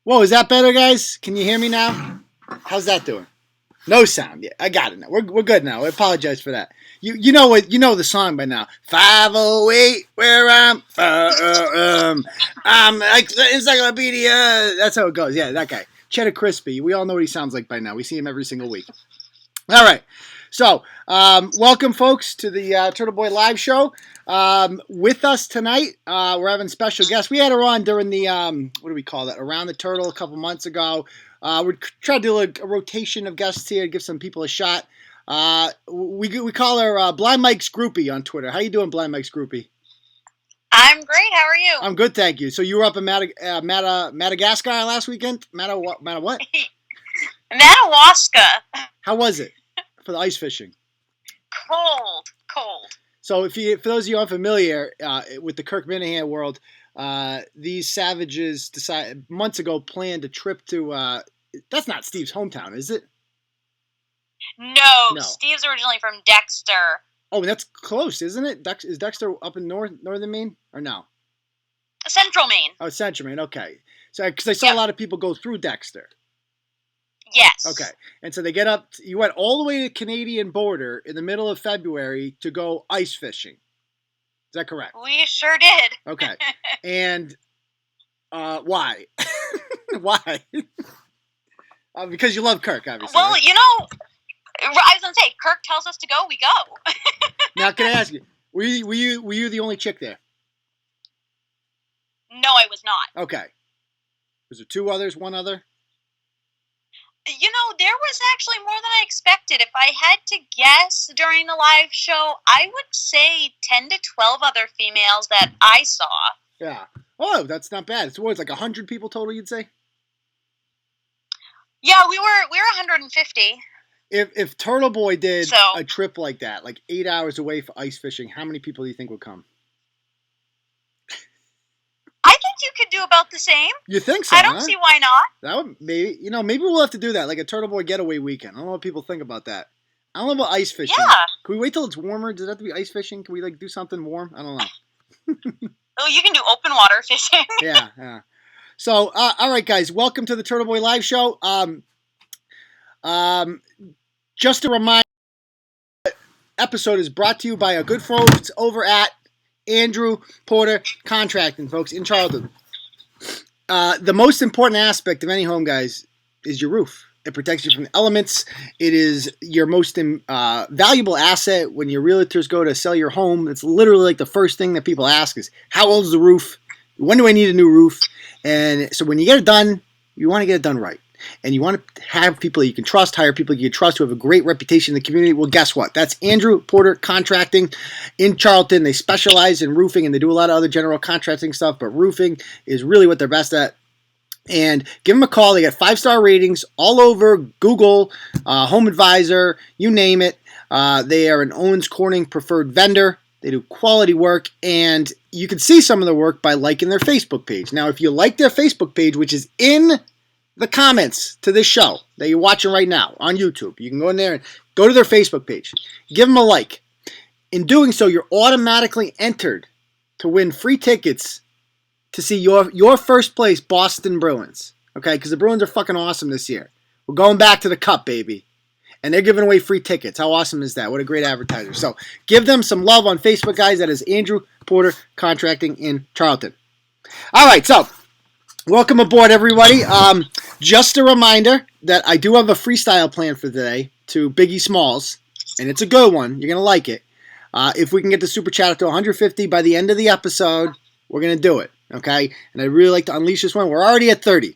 Whoa, is that better, guys? Can you hear me now? How's that doing? No sound. Yeah, I got it now. We're good now. I apologize for that. You know what? You know the song by now. 508, where I'm like the encyclopedia. That's how it goes. Yeah, that guy. Cheddar Crispy. We all know what he sounds like by now. We see him every single week. All right. So, welcome, folks, to the Turtle Boy Live Show. With us tonight, we're having special guests. We had her on during the, what do we call that? Around the Turtle a couple months ago. We're trying to do a rotation of guests here, give some people a shot. We call her Blind Mike's Groupie on Twitter. How you doing, Blind Mike's Groupie? I'm great. How are you? I'm good, thank you. So you were up in Madagascar last weekend? What? Madawaska. How was it for the ice fishing? Cold. So for those of you unfamiliar with the Kirk Minahan world, these savages months ago planned a trip to, that's not Steve's hometown, is it? No. Steve's originally from Dexter. Oh, and that's close, isn't it? Is Dexter up in northern Maine or no? Central Maine. Oh, Central Maine, okay. So, because I saw a lot of people go through Dexter. Yes. Okay. And so they get up, you went all the way to the Canadian border in the middle of February to go ice fishing. Is that correct? We sure did. Okay. And why? Why? Because you love Kirk, obviously. Well, right? I was going to say, Kirk tells us to go, we go. Now, can I ask you, were you the only chick there? No, I was not. Okay. Was there two others, one other? There was actually more than I expected. If I had to guess during the live show, I would say 10 to 12 other females that I saw. Yeah. Oh, that's not bad. It's like 100 people total, you'd say? Yeah, we were 150. If Turtle Boy did a trip like that, like 8 hours away for ice fishing, how many people do you think would come? I think you could do about the same. You think so? I don't see why not. That would maybe we'll have to do that, like a Turtle Boy getaway weekend. I don't know what people think about that. I don't know about ice fishing. Yeah. Can we wait till it's warmer? Does it have to be ice fishing? Can we do something warm? I don't know. Oh, you can do open water fishing. Yeah. So, all right, guys, welcome to the Turtle Boy Live Show. Just a reminder, episode is brought to you by our good folks over at Andrew Porter Contracting, folks, in Charlton. The most important aspect of any home, guys, is your roof. It protects you from the elements. It is your most valuable asset when your realtors go to sell your home. It's literally like the first thing that people ask is, how old is the roof? When do I need a new roof? And so when you get it done, you want to get it done right. And you want to have people that you can trust, hire people you can trust who have a great reputation in the community. Well, guess what? That's Andrew Porter Contracting in Charlton. They specialize in roofing, and they do a lot of other general contracting stuff, but roofing is really what they're best at. And give them a call. They got 5-star ratings all over Google, Home Advisor, you name it. They are an Owens Corning preferred vendor. They do quality work, and you can see some of their work by liking their Facebook page. Now, if you like their Facebook page, which is in the comments to this show that you're watching right now on YouTube, you can go in there and go to their Facebook page. Give them a like. In doing so, you're automatically entered to win free tickets to see your first place Boston Bruins. Okay, because the Bruins are fucking awesome this year. We're going back to the Cup, baby. And they're giving away free tickets. How awesome is that? What a great advertiser. So give them some love on Facebook, guys. That is Andrew Porter Contracting in Charlton. All right, so welcome aboard, everybody. Just a reminder that I do have a freestyle plan for today to Biggie Smalls, and it's a good one. You're going to like it. If we can get the super chat up to 150 by the end of the episode, we're going to do it, okay? And I'd really like to unleash this one. We're already at 30.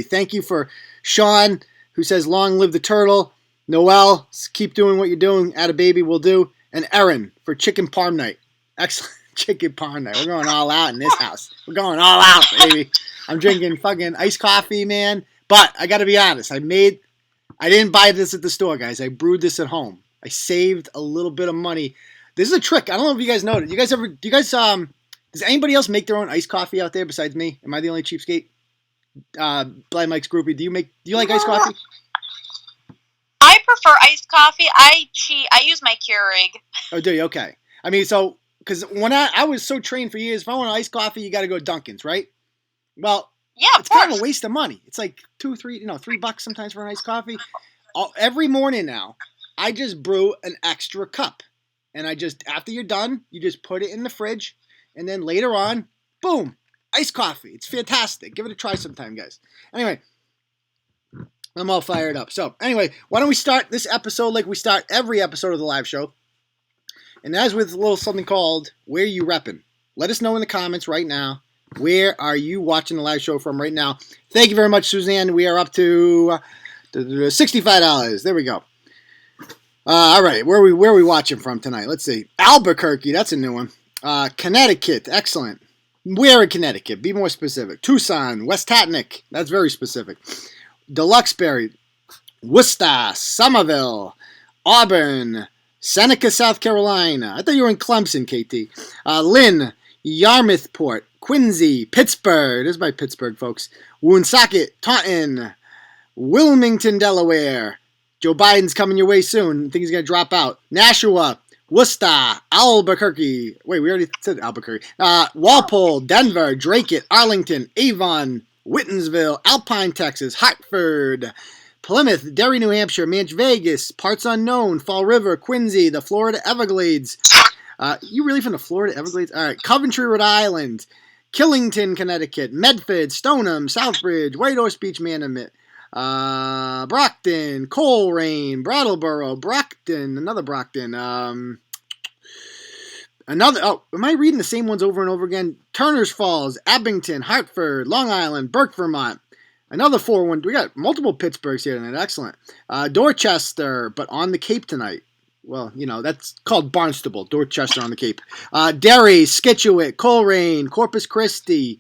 Thank you for Sean, who says, long live the turtle. Noel, keep doing what you're doing. Add a baby will do. And Erin for chicken parm night. Excellent chicken parm night. We're going all out in this house. We're going all out, baby. I'm drinking fucking iced coffee, man. But I got to be honest. I didn't buy this at the store, guys. I brewed this at home. I saved a little bit of money. This is a trick. I don't know if you guys know it. Does anybody else make their own iced coffee out there besides me? Am I the only cheapskate? Blind Mike's Groupie. Do you like iced coffee? I prefer iced coffee. I use my Keurig. Oh, do you? Okay. I mean, so, because when I was so trained for years, if I want iced coffee, you got to go to Dunkin's, right? Well, Yeah, of It's course. kind of a waste of money. It's like $3 sometimes for an iced coffee. Every morning now, I just brew an extra cup. And after you're done, you just put it in the fridge. And then later on, boom, iced coffee. It's fantastic. Give it a try sometime, guys. Anyway, I'm all fired up. So, anyway, why don't we start this episode like we start every episode of the live show? And that's with a little something called Where You Reppin'. Let us know in the comments right now. Where are you watching the live show from right now? Thank you very much, Suzanne. We are up to $65. There we go. All right, where are we watching from tonight? Let's see. Albuquerque, that's a new one. Connecticut, excellent. Where in Connecticut? Be more specific. Tucson, West Tatnick, that's very specific. Deluxeberry, Worcester, Somerville, Auburn, Seneca, South Carolina. I thought you were in Clemson, KT. Lynn, Yarmouthport, Quincy, Pittsburgh. This is my Pittsburgh, folks. Woonsocket, Taunton, Wilmington, Delaware. Joe Biden's coming your way soon. I think he's going to drop out. Nashua, Worcester, Albuquerque. Wait, we already said Albuquerque. Walpole, Denver, Dracut, Arlington, Avon, Whitensville, Alpine, Texas, Hartford, Plymouth, Derry, New Hampshire, Manch, Vegas, Parts Unknown, Fall River, Quincy, the Florida Everglades. You really from the Florida Everglades? All right. Coventry, Rhode Island, Killington, Connecticut, Medford, Stoneham, Southbridge, White Horse Beach, Manamet, Brockton, Coleraine, Brattleboro, Brockton, another Brockton, am I reading the same ones over and over again? Turner's Falls, Abington, Hartford, Long Island, Burke, Vermont. Another 4-1. We got multiple Pittsburghs here tonight. Excellent. Dorchester, but on the Cape tonight. Well, that's called Barnstable. Dorchester on the Cape. Derry, Scituate, Coleraine, Corpus Christi,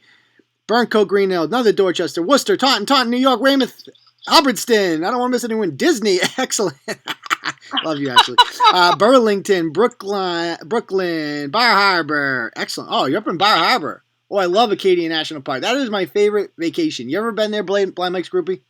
Burncoat, Greenhill, another Dorchester, Worcester, Taunton, New York, Weymouth, Hubbardston. I don't want to miss anyone. Disney. Excellent. Love you, Ashley. Burlington, Brooklyn, Bar Harbor. Excellent. Oh, you're up in Bar Harbor. Oh, I love Acadia National Park. That is my favorite vacation. You ever been there, Blind Mike's groupie?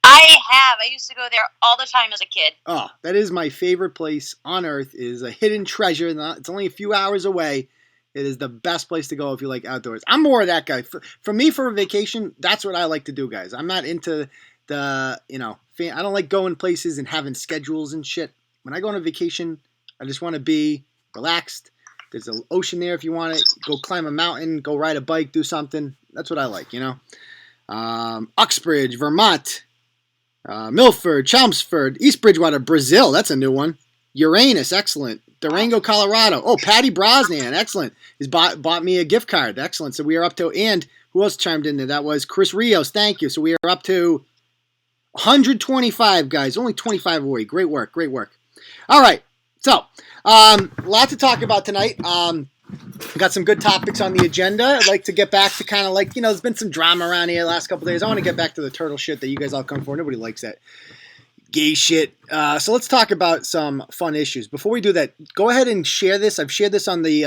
I have. I used to go there all the time as a kid. Oh, that is my favorite place on earth. It is a hidden treasure. It's only a few hours away. It is the best place to go if you like outdoors. I'm more of that guy. For me, for a vacation, that's what I like to do, guys. I'm not into I don't like going places and having schedules and shit. When I go on a vacation, I just want to be relaxed. There's an ocean there if you want it. Go climb a mountain, go ride a bike, do something. That's what I like, Uxbridge, Vermont, Milford, Chelmsford, East Bridgewater, Brazil. That's a new one. Uranus, excellent. Durango, Colorado. Oh, Patty Brosnan, excellent. He's bought me a gift card. Excellent. So we are up to, and who else chimed in there? That was Chris Rios. Thank you. So we are up to 125, guys. Only 25 away. Great work. Great work. All right. So, a lot to talk about tonight. Got some good topics on the agenda. I'd like to get back to kind of like, there's been some drama around here the last couple of days. I want to get back to the turtle shit that you guys all come for. Nobody likes that gay shit. So let's talk about some fun issues. Before we do that, go ahead and share this. I've shared this on the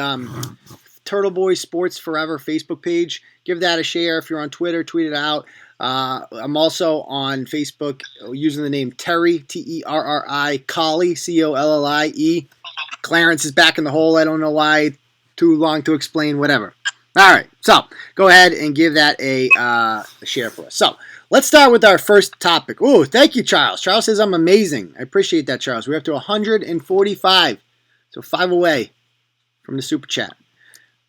Turtle Boy Sports Forever Facebook page. Give that a share. If you're on Twitter, tweet it out. I'm also on Facebook using the name Terry, Terri, Collie, Collie. Clarence is back in the hole. I don't know why. Too long to explain, whatever. All right, so go ahead and give that a share for us. So let's start with our first topic. Oh, thank you, Charles. Charles says I'm amazing. I appreciate that, Charles. We're up to 145, so 5 away from the super chat.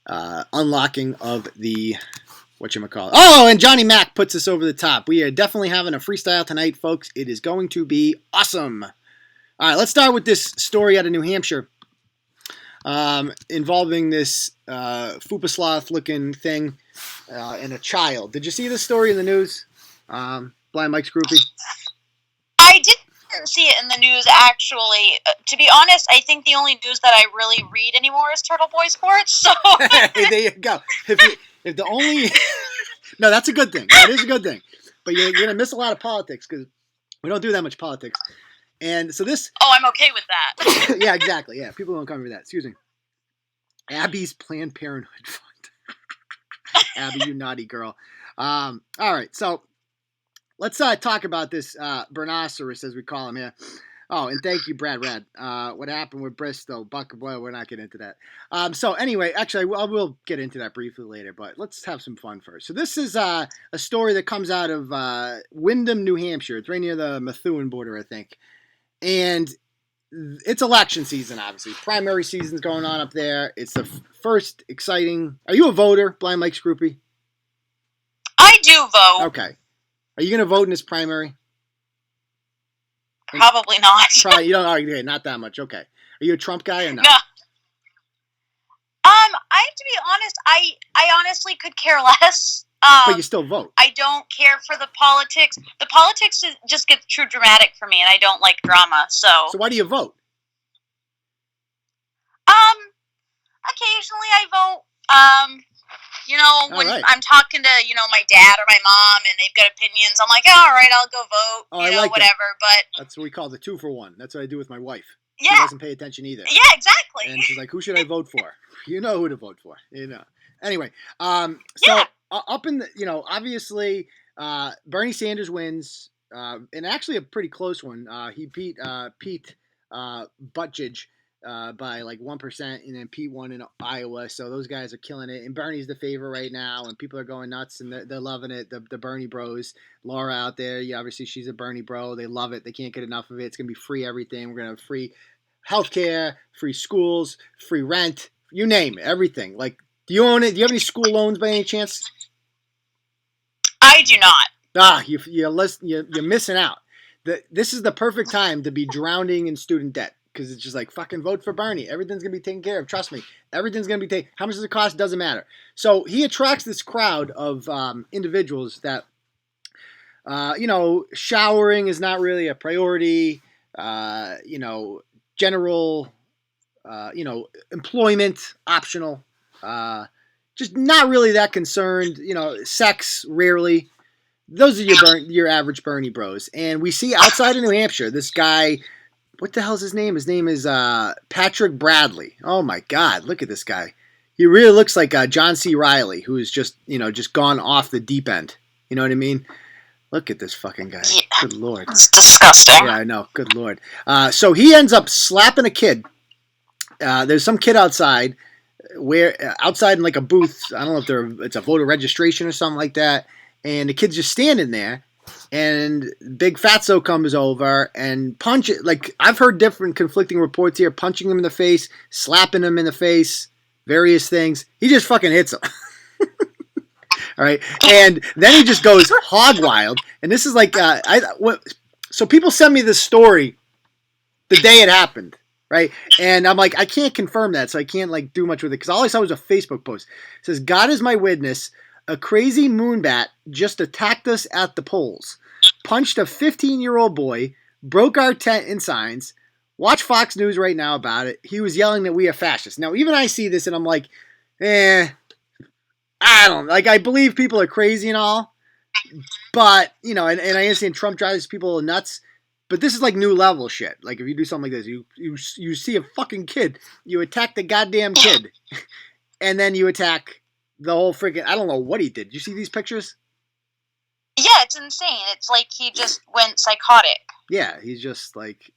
Unlocking of the whatchamacallit. Oh, and Johnny Mac puts us over the top. We are definitely having a freestyle tonight, folks. It is going to be awesome. All right, let's start with this story out of New Hampshire. Involving this fupa sloth looking thing and a child. Did you see this story in the news? Blind Mike's groupie? I didn't see it in the news, actually. To be honest, I think the only news that I really read anymore is Turtle Boy Sports. So Hey, there you go. If the only... No, that's a good thing. That is a good thing. But you're going to miss a lot of politics because we don't do that much politics. And so this... Oh, I'm okay with that. Yeah, exactly. Yeah, people don't come for that. Excuse me. Abby's Planned Parenthood Fund. Abby, you naughty girl. All right, so let's talk about this Brontosaurus, as we call him here. Oh, and thank you, Brad Red. What happened with Bristol, Buck Boyle, we're not getting into that. So anyway, actually, I will get into that briefly later, but let's have some fun first. So this is a story that comes out of Windham, New Hampshire. It's right near the Methuen border, I think. And it's election season, obviously. Primary season's going on up there. It's the first exciting... Are you a voter, Blind Mike Scroopy? I do vote. Okay. Are you going to vote in this primary? Probably not. Probably, you don't. Okay, not that much. Okay. Are you a Trump guy or not? No. I have to be honest. I honestly could care less. But you still vote. I don't care for the politics. The politics just gets too dramatic for me, and I don't like drama. So why do you vote? Occasionally I vote. When I'm talking to, my dad or my mom and they've got opinions, I'm like, all right, I'll go vote, whatever. That. But that's what we call the 2-for-1. That's what I do with my wife. Yeah. She doesn't pay attention either. Yeah, exactly. And she's like, who should I vote for? You know who to vote for. Anyway, so up in the, obviously, Bernie Sanders wins, and actually a pretty close one. He beat Pete Buttigieg by like 1%, and then Pete won in Iowa. So those guys are killing it. And Bernie's the favorite right now, and people are going nuts, and they're loving it. The Bernie bros, Laura out there, obviously she's a Bernie bro. They love it. They can't get enough of it. It's gonna be free everything. We're gonna have free healthcare, free schools, free rent, you name it, everything. Like, do you own it? Do you have any school loans by any chance? I do not. You're missing out. This is the perfect time to be drowning in student debt. Because it's just like, fucking vote for Bernie. Everything's going to be taken care of. Trust me. Everything's going to be taken. How much does it cost? Doesn't matter. So he attracts this crowd of individuals that, showering is not really a priority. General, employment optional. Just not really that concerned. Sex rarely. Those are your average Bernie bros. And we see outside of New Hampshire, this guy... What the hell's his name? His name is Patrick Bradley. Oh my God, look at this guy. He really looks like John C. Reilly, who is just gone off the deep end. You know what I mean? Look at this fucking guy. Yeah. Good Lord. It's disgusting. Yeah, I know. Good Lord. So he ends up slapping a kid. There's some kid outside, outside in like a booth. I don't know if it's a voter registration or something like that. And the kid's just standing there. And Big Fatso comes over and punches. Like, I've heard different conflicting reports here, punching him in the face, slapping him in the face, various things. He just fucking hits him. All right. And then he just goes hog wild. And this is like, so people send me this story the day it happened. Right. And I'm like, I can't confirm that. So I can't like do much with it. Because all I saw was a Facebook post. It says, God is my witness. A crazy moonbat just attacked us at the polls, punched a 15-year-old boy, broke our tent and signs. Watch Fox News right now about it. He was yelling that we are fascists. Now, even I see this and I'm like, I don't like. I believe people are crazy and all, but and I understand Trump drives people nuts. But this is like new level shit. Like if you do something like this, you see a fucking kid, you attack the goddamn kid, and then you attack the whole freaking, I don't know what he did. Did you see these pictures? Yeah, it's insane. It's like he just went psychotic. Yeah, he's just like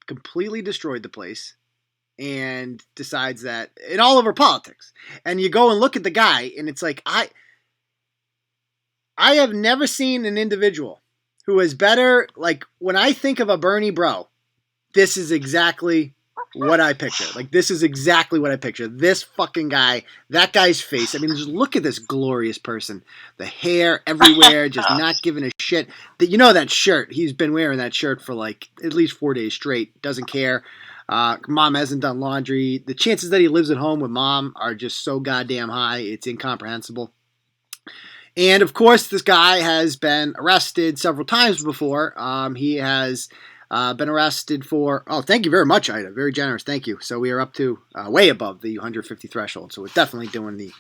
completely destroyed the place and decides that, and all over politics. And you go and look at the guy and it's like, I have never seen an individual who is better. Like when I think of a Bernie bro, this is exactly what I picture. Like, this is exactly what I picture. This fucking guy, that guy's face. I mean, just look at this glorious person. The hair everywhere, just not giving a shit. That shirt, he's been wearing that shirt for like at least 4 days straight. Doesn't care. Mom hasn't done laundry. The chances that he lives at home with mom are just so goddamn high. It's incomprehensible. And of course, this guy has been arrested several times before. He has been arrested for, thank you very much, Ida. Very generous. Thank you. So we are up to way above the 150 threshold. So we're definitely doing the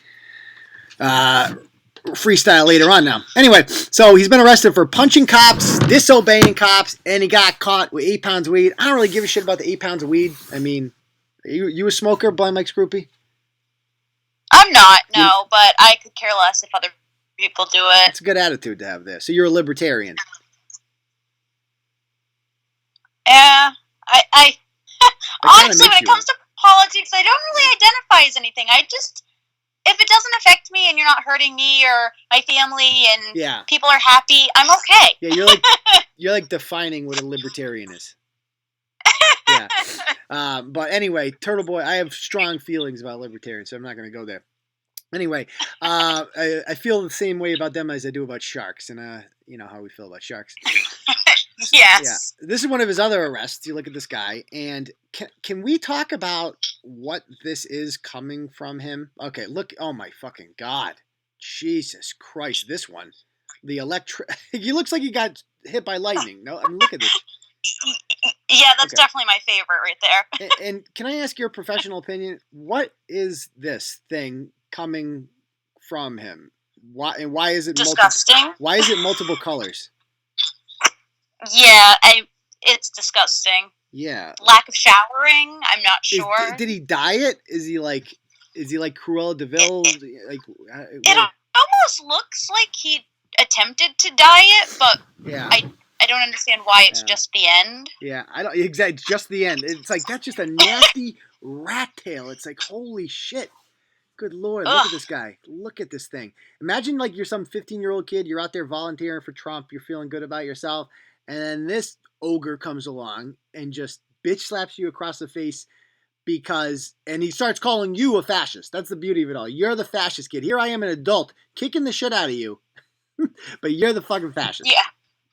freestyle later on now. Anyway, so he's been arrested for punching cops, disobeying cops, and he got caught with 8 pounds of weed. I don't really give a shit about the 8 pounds of weed. I mean, you a smoker, Blind Mike Scroopy? I'm not, no, but I could care less if other people do it. It's a good attitude to have there. So you're a libertarian. Yeah, I honestly, when it comes to politics, I don't really identify as anything. If it doesn't affect me and you're not hurting me or my family and people are happy, I'm okay. Yeah, you're like defining what a libertarian is. Yeah. But anyway, Turtle Boy, I have strong feelings about libertarians, so I'm not going to go there. Anyway, I feel the same way about them as I do about sharks, and you know how we feel about sharks. Yes. Yeah. This is one of his other arrests. You look at this guy, and can we talk about what this is coming from him? Okay, look. Oh my fucking God. Jesus Christ, this one. The he looks like he got hit by lightning. No, I mean, look at this. Yeah, that's definitely my favorite right there. And can I ask your professional opinion? What is this thing coming from him? Why is it disgusting? Why is it multiple colors? Yeah, it's disgusting. Yeah. Lack of showering. I'm not sure. Did he dye it? Is he like Cruella de Vil? It almost looks like he attempted to dye it, but yeah. I don't understand why it's just the end. Yeah, I don't exactly just the end. It's like that's just a nasty rat tail. It's like holy shit. Good Lord, look at this guy. Look at this thing. Imagine like you're some 15-year-old kid, you're out there volunteering for Trump, you're feeling good about yourself, and then this ogre comes along and just bitch slaps you across the face and he starts calling you a fascist. That's the beauty of it all. You're the fascist kid. Here I am, an adult, kicking the shit out of you, but you're the fucking fascist. Yeah.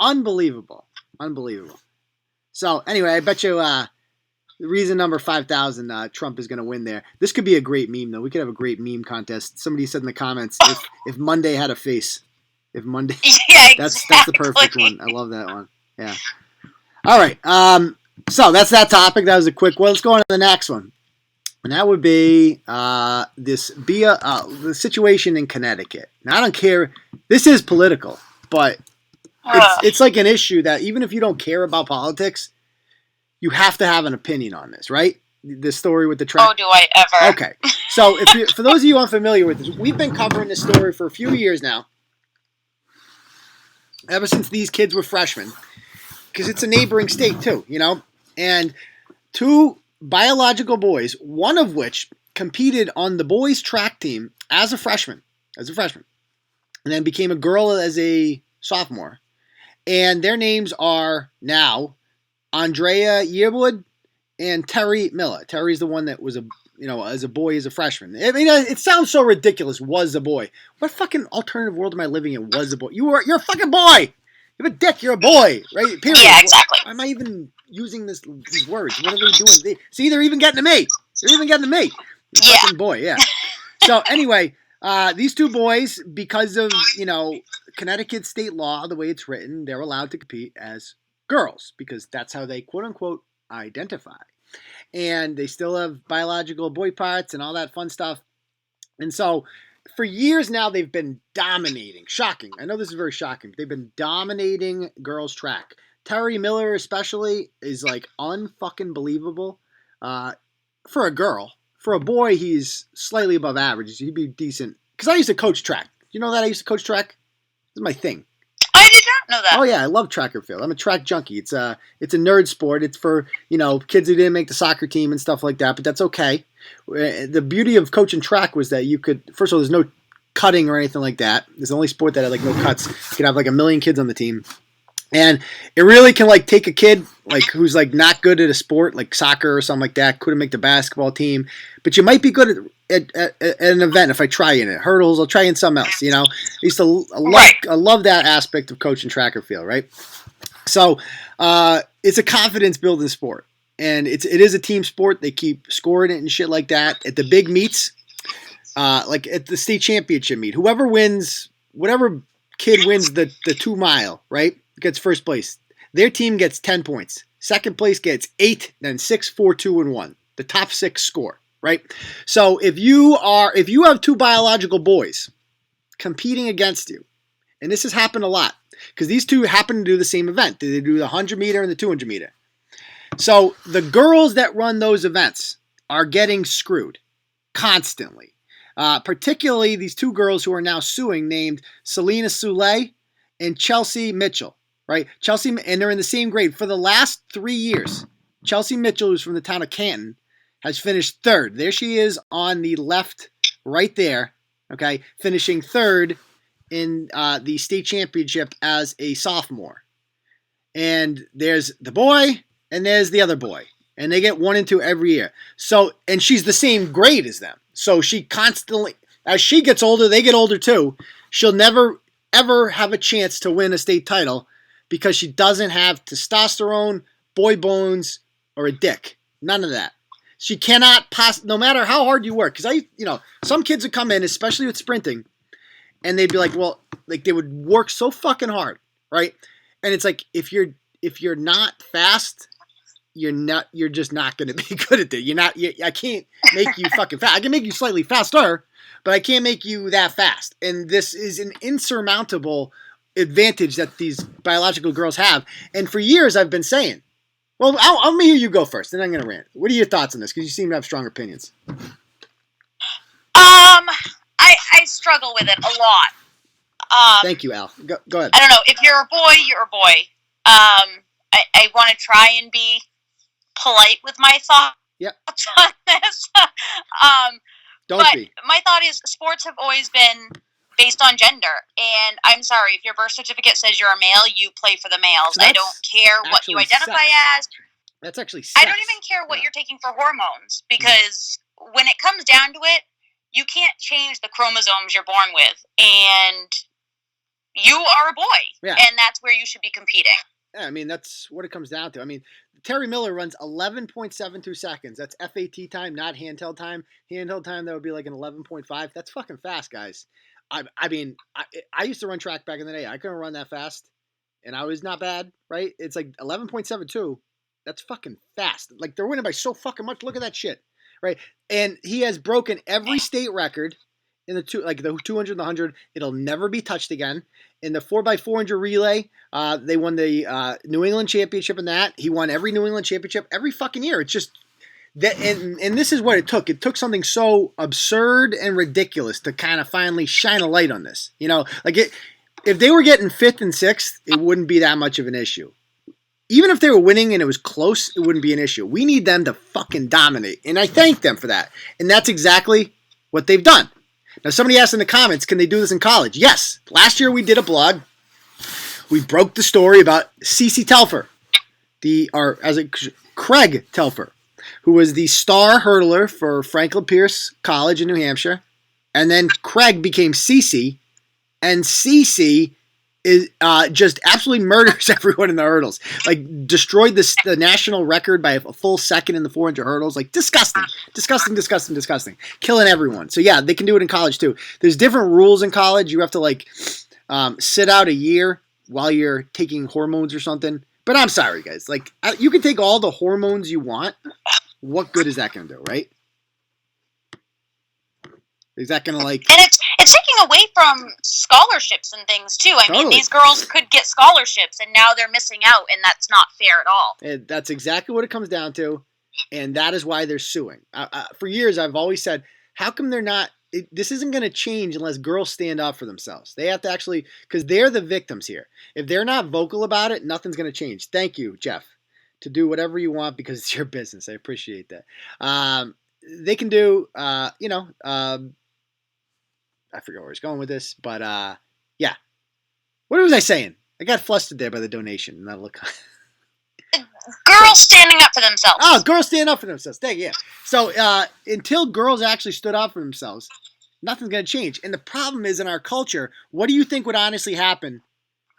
Unbelievable. So anyway, I bet you reason number 5,000, Trump is going to win there. This could be a great meme, though. We could have a great meme contest. Somebody said in the comments, if Monday had a face. If Monday... Yeah, that's the perfect one. I love that one. Yeah. All right. So that's that topic. That was a quick one. Let's go on to the next one. And that would be the situation in Connecticut. Now, I don't care. This is political, but it's like an issue that even if you don't care about politics, you have to have an opinion on this, right? The story with the track. Oh, do I ever? Okay. So for those of you unfamiliar with this, we've been covering this story for a few years now. Ever since these kids were freshmen. Because it's a neighboring state too, you know? And two biological boys, one of which competed on the boys' track team as a freshman. And then became a girl as a sophomore. And their names are now Andrea Yearwood and Terry Miller. Terry's the one that was as a boy, as a freshman. I mean, it sounds so ridiculous. Was a boy. What fucking alternative world am I living in? Was a boy. You're a fucking boy. You have a dick. You're a boy, right? Period. Yeah, exactly. Why am I even using these words? What are they doing? They're even getting to me. You're a fucking boy. Yeah. So anyway, these two boys, because of Connecticut state law, the way it's written, they're allowed to compete as girls because that's how they quote unquote identify, and they still have biological boy parts and all that fun stuff. And so for years now they've been dominating. Shocking. I know this is very shocking, but they've been dominating girls track. Terry Miller especially is like unfucking believable for a girl. For a boy, he's slightly above average. He'd be decent because I used to coach track. You know that I used to coach track. This is my thing. I did not know that. Oh yeah, I love track and field. I'm a track junkie. It's a nerd sport. It's for kids who didn't make the soccer team and stuff like that. But that's okay. The beauty of coaching track was that you could. First of all, there's no cutting or anything like that. It's the only sport that had like no cuts. You could have like 1 million kids on the team, and it really can like take a kid like who's like not good at a sport like soccer or something like that. Couldn't make the basketball team, but you might be good at an event. If I try in it, hurdles, I'll try in something else. I used to I love that aspect of coaching track and field, right? So it's a confidence building sport, and it is a team sport. They keep scoring it and shit like that at the big meets, like at the state championship meet. Whoever wins, whatever kid wins the 2 mile, right, gets first place. Their team gets 10 points. Second place gets 8, then 6, 4, 2, and 1. The top 6 score. Right? So if you have 2 biological boys competing against you, and this has happened a lot, because these two happen to do the same event. They do the 100 meter and the 200 meter. So the girls that run those events are getting screwed constantly. Particularly these 2 girls who are now suing, named Selena Soule and Chelsea Mitchell. Right? Chelsea, and they're in the same grade. For the last 3 years, Chelsea Mitchell, who's from the town of Canton, has finished third. There she is on the left right there, okay, finishing third in the state championship as a sophomore. And there's the boy, and there's the other boy. And they get 1 and 2 every year. So, and she's the same grade as them. So she constantly, as she gets older, they get older too. She'll never, ever have a chance to win a state title because she doesn't have testosterone, boy bones, or a dick. None of that. She cannot pass, no matter how hard you work. Because some kids would come in, especially with sprinting, and they'd be like, well, like they would work so fucking hard, right? And it's like, if you're not fast, you're just not going to be good at it. I can't make you fucking fast. I can make you slightly faster, but I can't make you that fast. And this is an insurmountable advantage that these biological girls have. And for years I've been saying, well, let me hear you go first, then I'm going to rant. What are your thoughts on this? Because you seem to have strong opinions. I struggle with it a lot. Thank you, Al. Go ahead. I don't know. If you're a boy, you're a boy. I want to try and be polite with my thoughts on this. Don't be. My thought is sports have always been based on gender. And I'm sorry, if your birth certificate says you're a male, you play for the males. So I don't care what you identify as. That's actually sex. I don't even care what you're taking for hormones because when it comes down to it, you can't change the chromosomes you're born with. And you are a boy. Yeah. And that's where you should be competing. Yeah, I mean, that's what it comes down to. I mean, Terry Miller runs 11.72 seconds. That's FAT time, not handheld time. Handheld time, that would be like an 11.5. That's fucking fast, guys. I mean, I used to run track back in the day. I couldn't run that fast, and I was not bad, right? It's like 11.72. That's fucking fast. Like, they're winning by so fucking much. Look at that shit, right? And he has broken every state record in the 200 and the 100. It'll never be touched again. In the 4x400 relay, they won the New England championship in that. He won every New England championship every fucking year. It's just that, and this is what it took. It took something so absurd and ridiculous to kind of finally shine a light on this. Like if they were getting 5th and 6th, it wouldn't be that much of an issue. Even if they were winning and it was close, it wouldn't be an issue. We need them to fucking dominate, and I thank them for that. And that's exactly what they've done. Now, somebody asked in the comments, can they do this in college? Yes. Last year we did a blog. We broke the story about Cece Telfer, Craig Telfer, who was the star hurdler for Franklin Pierce College in New Hampshire. And then Craig became Cece, and Cece is just absolutely murders everyone in the hurdles. Like, destroyed the national record by a full second in the 400 hurdles. Like, disgusting. Killing everyone. So, yeah, they can do it in college, too. There's different rules in college. You have to, sit out a year while you're taking hormones or something. But I'm sorry, guys. Like, you can take all the hormones you want. What good is that going to do, right? Is that going to, And it's taking away from scholarships and things, too. I mean, these girls could get scholarships, and now they're missing out, and that's not fair at all. And that's exactly what it comes down to, and that is why they're suing. For years, I've always said, how come they're not... this isn't going to change unless girls stand up for themselves. They have to actually... because they're the victims here. If they're not vocal about it, nothing's going to change. Thank you, Jeff, to do whatever you want because it's your business. I appreciate that. They can do, I forget where I was going with this, but yeah. What was I saying? I got flustered there by the donation. And that'll look. Girls standing up for themselves. Oh, girls standing up for themselves. Thank you. Yeah. So until girls actually stood up for themselves, nothing's going to change. And the problem is in our culture, what do you think would honestly happen?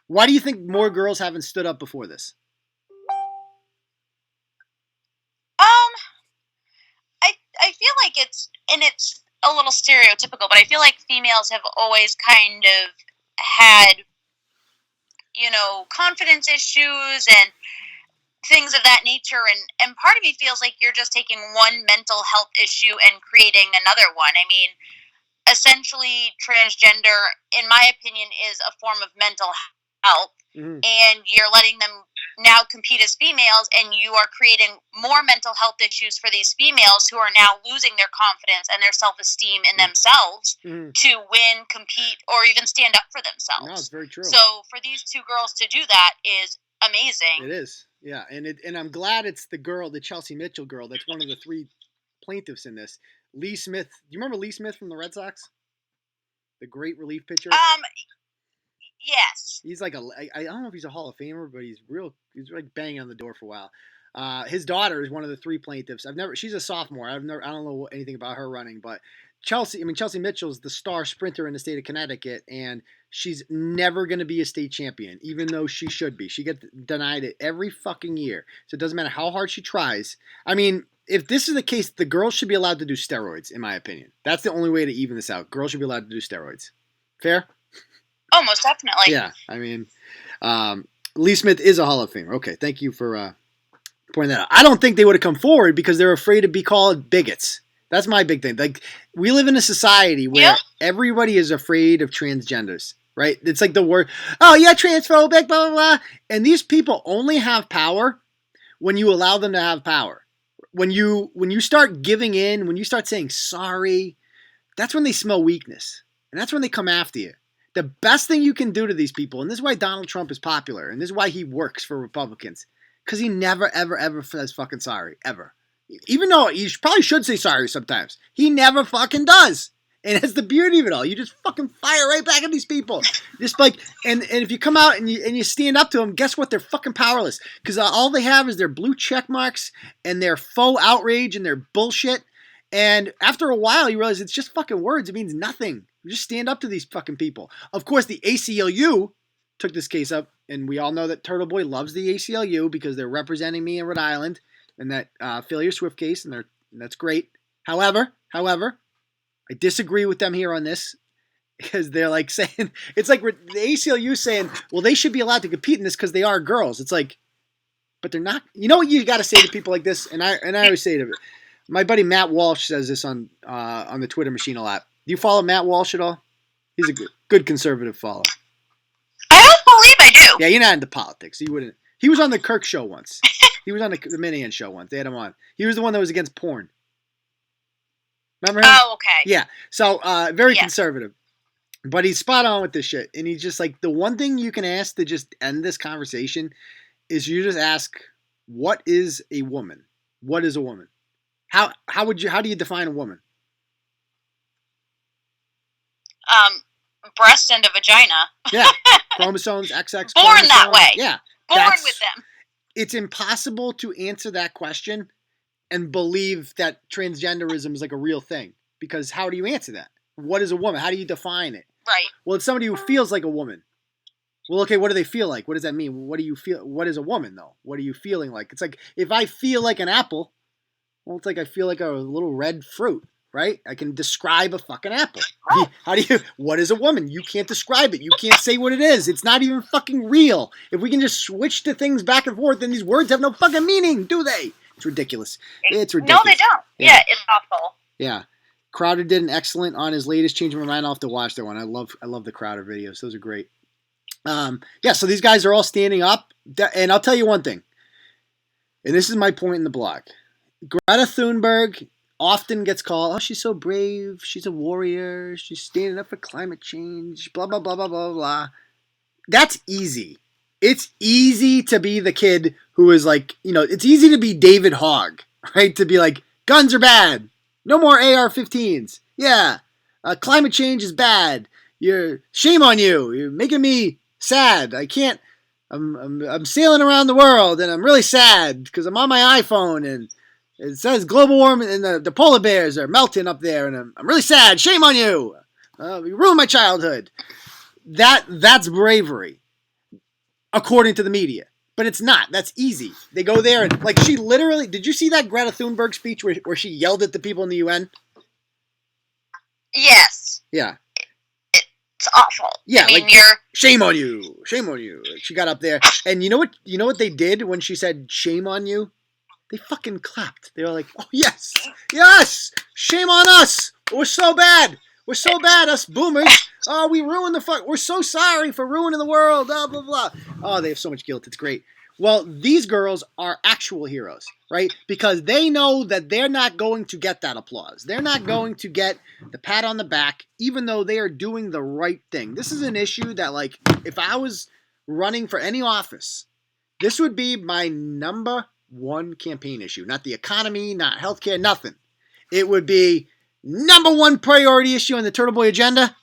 Why do you think more girls haven't stood up before this? I feel like it's a little stereotypical, but I feel like females have always kind of had, confidence issues and things of that nature. And part of me feels like you're just taking one mental health issue and creating another one. I mean, essentially, transgender, in my opinion, is a form of mental health. Mm-hmm. And you're letting them now compete as females, and you are creating more mental health issues for these females who are now losing their confidence and their self-esteem in themselves to win, compete, or even stand up for themselves. No, it's very true. So for these two girls to do that is amazing. It is. Yeah, and I'm glad it's the girl, the Chelsea Mitchell girl, that's one of the 3 plaintiffs in this. Lee Smith. Do you remember Lee Smith from the Red Sox? The great relief pitcher. Yes. He's like I don't know if he's a Hall of Famer, but he's like banging on the door for a while. His daughter is one of the 3 plaintiffs. She's a sophomore. I don't know anything about her running, but Chelsea Mitchell's the star sprinter in the state of Connecticut, and she's never going to be a state champion, even though she should be. She gets denied it every fucking year. So it doesn't matter how hard she tries. I mean, if this is the case, the girls should be allowed to do steroids, in my opinion. That's the only way to even this out. Girls should be allowed to do steroids. Fair? Oh, most definitely. Yeah, I mean, Lee Smith is a Hall of Famer. Okay, thank you for pointing that out. I don't think they would have come forward because they're afraid to be called bigots. That's my big thing. Like, we live in a society where everybody is afraid of transgenders, right? It's like the word, oh yeah, transphobic, blah, blah, blah. And these people only have power when you allow them to have power. When you start giving in, when you start saying sorry, that's when they smell weakness. And that's when they come after you. The best thing you can do to these people, and this is why Donald Trump is popular, and this is why he works for Republicans, because he never, ever, ever says fucking sorry, ever. Even though he probably should say sorry sometimes. He never fucking does. And it's the beauty of it all. You just fucking fire right back at these people. Just like, and if you come out and you stand up to them, guess what? They're fucking powerless. Because all they have is their blue check marks and their faux outrage and their bullshit. And after a while, you realize it's just fucking words. It means nothing. You just stand up to these fucking people. Of course, the ACLU took this case up, and we all know that Turtle Boy loves the ACLU because they're representing me in Rhode Island in that Failure Swift case, and that's great. However, I disagree with them here on this because they're like saying, it's like the ACLU saying, well, they should be allowed to compete in this because they are girls. It's like, but they're not. You know what you got to say to people like this? And I always say to it. My buddy Matt Walsh says this on the Twitter machine a lot. Do you follow Matt Walsh at all? He's a good conservative follower. I don't believe I do. Yeah, you're not into politics. He wouldn't. He was on the Kirk show once. He was on the Minion show once. They had him on. He was the one that was against porn. Remember him? Oh, okay. Yeah. So very conservative. But he's spot on with this shit. And he's just like, the one thing you can ask to just end this conversation is you just ask, what is a woman? What is a woman? How do you define a woman? Breast and a vagina. Yeah. Chromosomes, XX. Born chromosomes. that way. Yeah. Born with them. It's impossible to answer that question and believe that transgenderism is like a real thing. Because how do you answer that? What is a woman? How do you define it? Right. Well, it's somebody who feels like a woman. Well, okay, what do they feel like? What does that mean? What do you feel? What is a woman, though? What are you feeling like? It's like, if I feel like an apple, well, it's like I feel like a little red fruit, right? I can describe a fucking apple. What is a woman? You can't describe it. You can't say what it is. It's not even fucking real. If we can just switch the things back and forth, then these words have no fucking meaning, do they? It's ridiculous. It's ridiculous. No, they don't. Yeah, it's awful. Yeah. Crowder did an excellent on his latest Changing My Mind. I'll have to watch that one. I love the Crowder videos. Those are great. Yeah, so these guys are all standing up. And I'll tell you one thing. And this is my point in the blog. Greta Thunberg often gets called, oh, she's so brave. She's a warrior. She's standing up for climate change. Blah, blah, blah, blah, blah, blah. That's easy. It's easy to be the kid who is like, it's easy to be David Hogg, right? To be like, guns are bad. No more AR-15s. Yeah. Climate change is bad. Shame on you. You're making me sad. I can't. I'm sailing around the world and I'm really sad because I'm on my iPhone and it says global warming and the polar bears are melting up there and I'm really sad. Shame on you. You ruined my childhood. That's bravery, according to the media. But it's not. That's easy. They go there and, like, she literally... Did you see that Greta Thunberg speech where she yelled at the people in the UN? Yes. Yeah. It's awful. Yeah, shame on you. Shame on you. Like, she got up there. And you know what they did when she said, shame on you? They fucking clapped. They were like, oh, yes. Yes. Shame on us. We're so bad. We're so bad, us boomers. Oh, we ruined the fuck. We're so sorry for ruining the world. Blah, blah, blah. Oh, they have so much guilt. It's great. Well, these girls are actual heroes, right? Because they know that they're not going to get that applause. They're not going to get the pat on the back, even though they are doing the right thing. This is an issue that, like, if I was running for any office, This would be my number one campaign issue. Not the economy, not healthcare, nothing. It would be number one priority issue on the Turtle Boy agenda.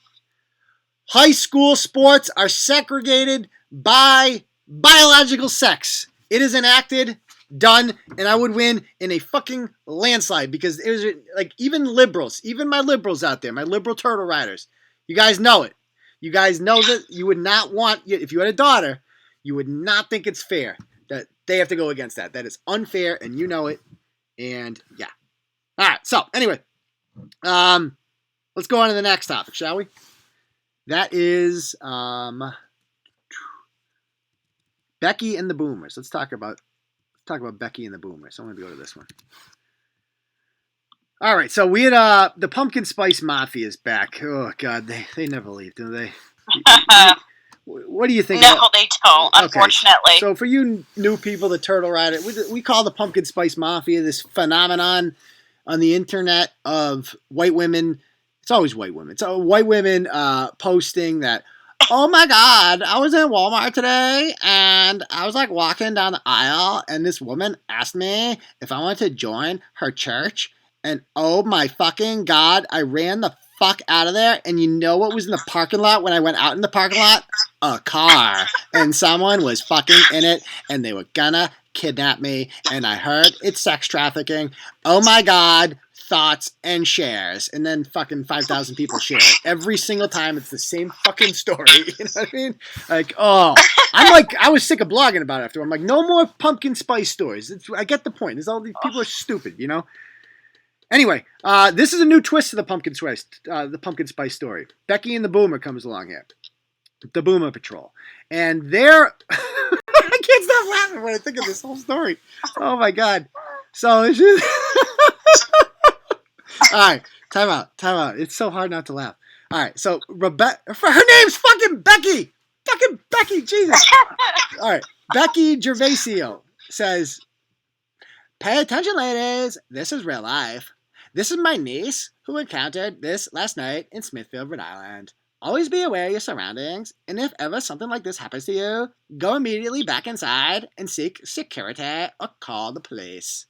High school sports are segregated by biological sex. It is enacted, done, and I would win in a fucking landslide because it was like even liberals, even my liberals out there, my liberal turtle riders, you guys know it. You guys know that you would not want, if you had a daughter, you would not think it's fair that they have to go against that. That is unfair, and you know it. And yeah. All right. So anyway, let's go on to the next topic, shall we? That is Becky and the Boomers. Let's talk about Becky and the Boomers. I'm going to go to this one. All right, so we had the Pumpkin Spice Mafia is back. Oh God, they never leave, do they? What do you think? No, they don't. Unfortunately. Okay. So for you new people, the Turtle Rider, we call the Pumpkin Spice Mafia this phenomenon on the internet of white women. It's always white women. So white women posting that, oh my God, I was in Walmart today and I was like walking down the aisle and this woman asked me if I wanted to join her church. And oh my fucking God, I ran the fuck out of there. And you know what was in the parking lot when I went out in the parking lot? A car. And someone was fucking in it and they were gonna kidnap me. And I heard it's sex trafficking. Oh my God. Thoughts and shares, and then fucking 5,000 people share it. Every single time it's the same fucking story. You know what I mean? Like, oh, I was sick of blogging about it after. I'm like, no more pumpkin spice stories. I get the point. There's all these people are stupid, you know? Anyway, this is a new twist to the pumpkin spice story. Becky and the Boomer comes along here. The Boomer Patrol. And they're I can't stop laughing when I think of this whole story. Oh my God. So it's just all right, time out. It's so hard not to laugh. All right, so Rebecca, her name's fucking Becky. Fucking Becky, Jesus. All right, Becky Gervasio says, pay attention, ladies. This is real life. This is my niece who encountered this last night in Smithfield, Rhode Island. Always be aware of your surroundings, and if ever something like this happens to you, go immediately back inside and seek security or call the police.